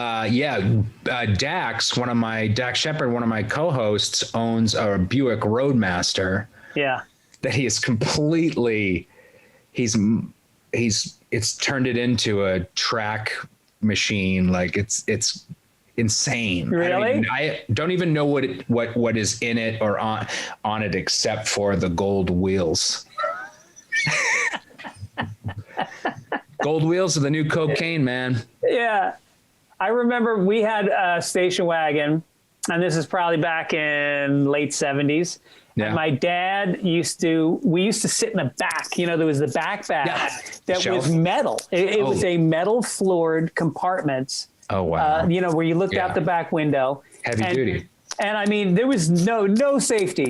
Speaker 2: Dax Shepard, one of my co-hosts, owns a Buick Roadmaster.
Speaker 3: Yeah.
Speaker 2: That he is completely, it's turned it into a track machine. Like it's insane.
Speaker 3: Really?
Speaker 2: I don't even know what is in it or on it except for the gold wheels. Gold wheels are the new cocaine, man.
Speaker 3: Yeah. I remember we had a station wagon, and this is probably back in late 70s. Yeah. And my dad we used to sit in the back. There was the back that was metal. It was a metal floored compartment. Oh, wow. Where you looked out the back window.
Speaker 2: Heavy duty.
Speaker 3: And I mean, there was no safety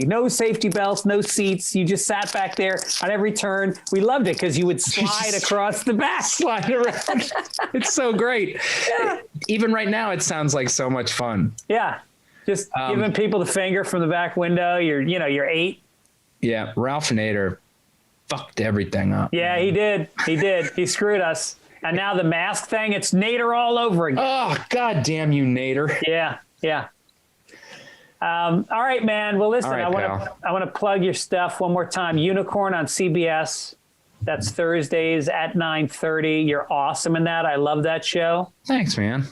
Speaker 3: belts, no seats. You just sat back there on every turn. We loved it because you would slide across the back.
Speaker 2: Slide around. It's so great. Yeah. Even right now, it sounds like so much fun.
Speaker 3: Yeah. Just giving people the finger from the back window. You're 8.
Speaker 2: Yeah. Ralph Nader fucked everything up.
Speaker 3: Yeah, he did. He screwed us. And now the mask thing, it's Nader all over again.
Speaker 2: Oh, God damn you, Nader.
Speaker 3: Yeah. All right, man. Well, listen, right, I want to plug your stuff one more time. Unicorn on CBS. That's Thursdays at 9:30. You're awesome in that. I love that show.
Speaker 2: Thanks, man.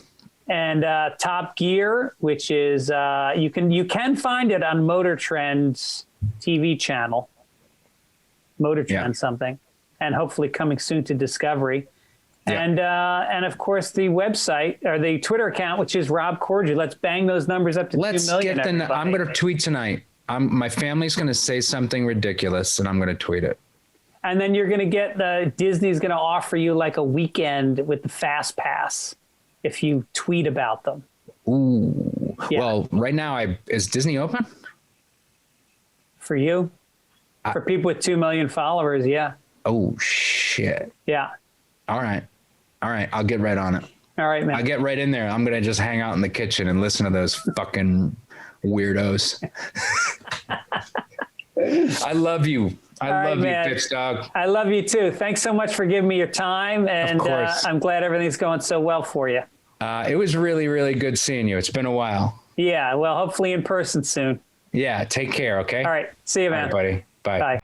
Speaker 3: And Top Gear, which is you can find it on Motor Trend's TV channel. Motor Trend something, and hopefully coming soon to Discovery. Yeah. And of course the website or the Twitter account, which is Rob Corddry. Let's bang those numbers up to 2 million.
Speaker 2: I'm going to tweet tonight. My family's going to say something ridiculous, and I'm going to tweet it.
Speaker 3: And then you're going to get Disney's going to offer you like a weekend with the Fast Pass if you tweet about them.
Speaker 2: Ooh. Yeah. Well, right now, is Disney open?
Speaker 3: For you? For people with 2 million followers, yeah.
Speaker 2: Oh, shit.
Speaker 3: Yeah.
Speaker 2: All right. I'll get right on it.
Speaker 3: All right, man.
Speaker 2: I'll get right in there. I'm going to just hang out in the kitchen and listen to those fucking weirdos. I love you. I love you, Fitzdog.
Speaker 3: I love you too. Thanks so much for giving me your time. And I'm glad everything's going so well for you.
Speaker 2: It was really, really good seeing you. It's been a while.
Speaker 3: Yeah. Well, hopefully in person soon.
Speaker 2: Yeah. Take care. Okay.
Speaker 3: All right. See you, man.
Speaker 2: All right, buddy. Bye.
Speaker 3: Bye.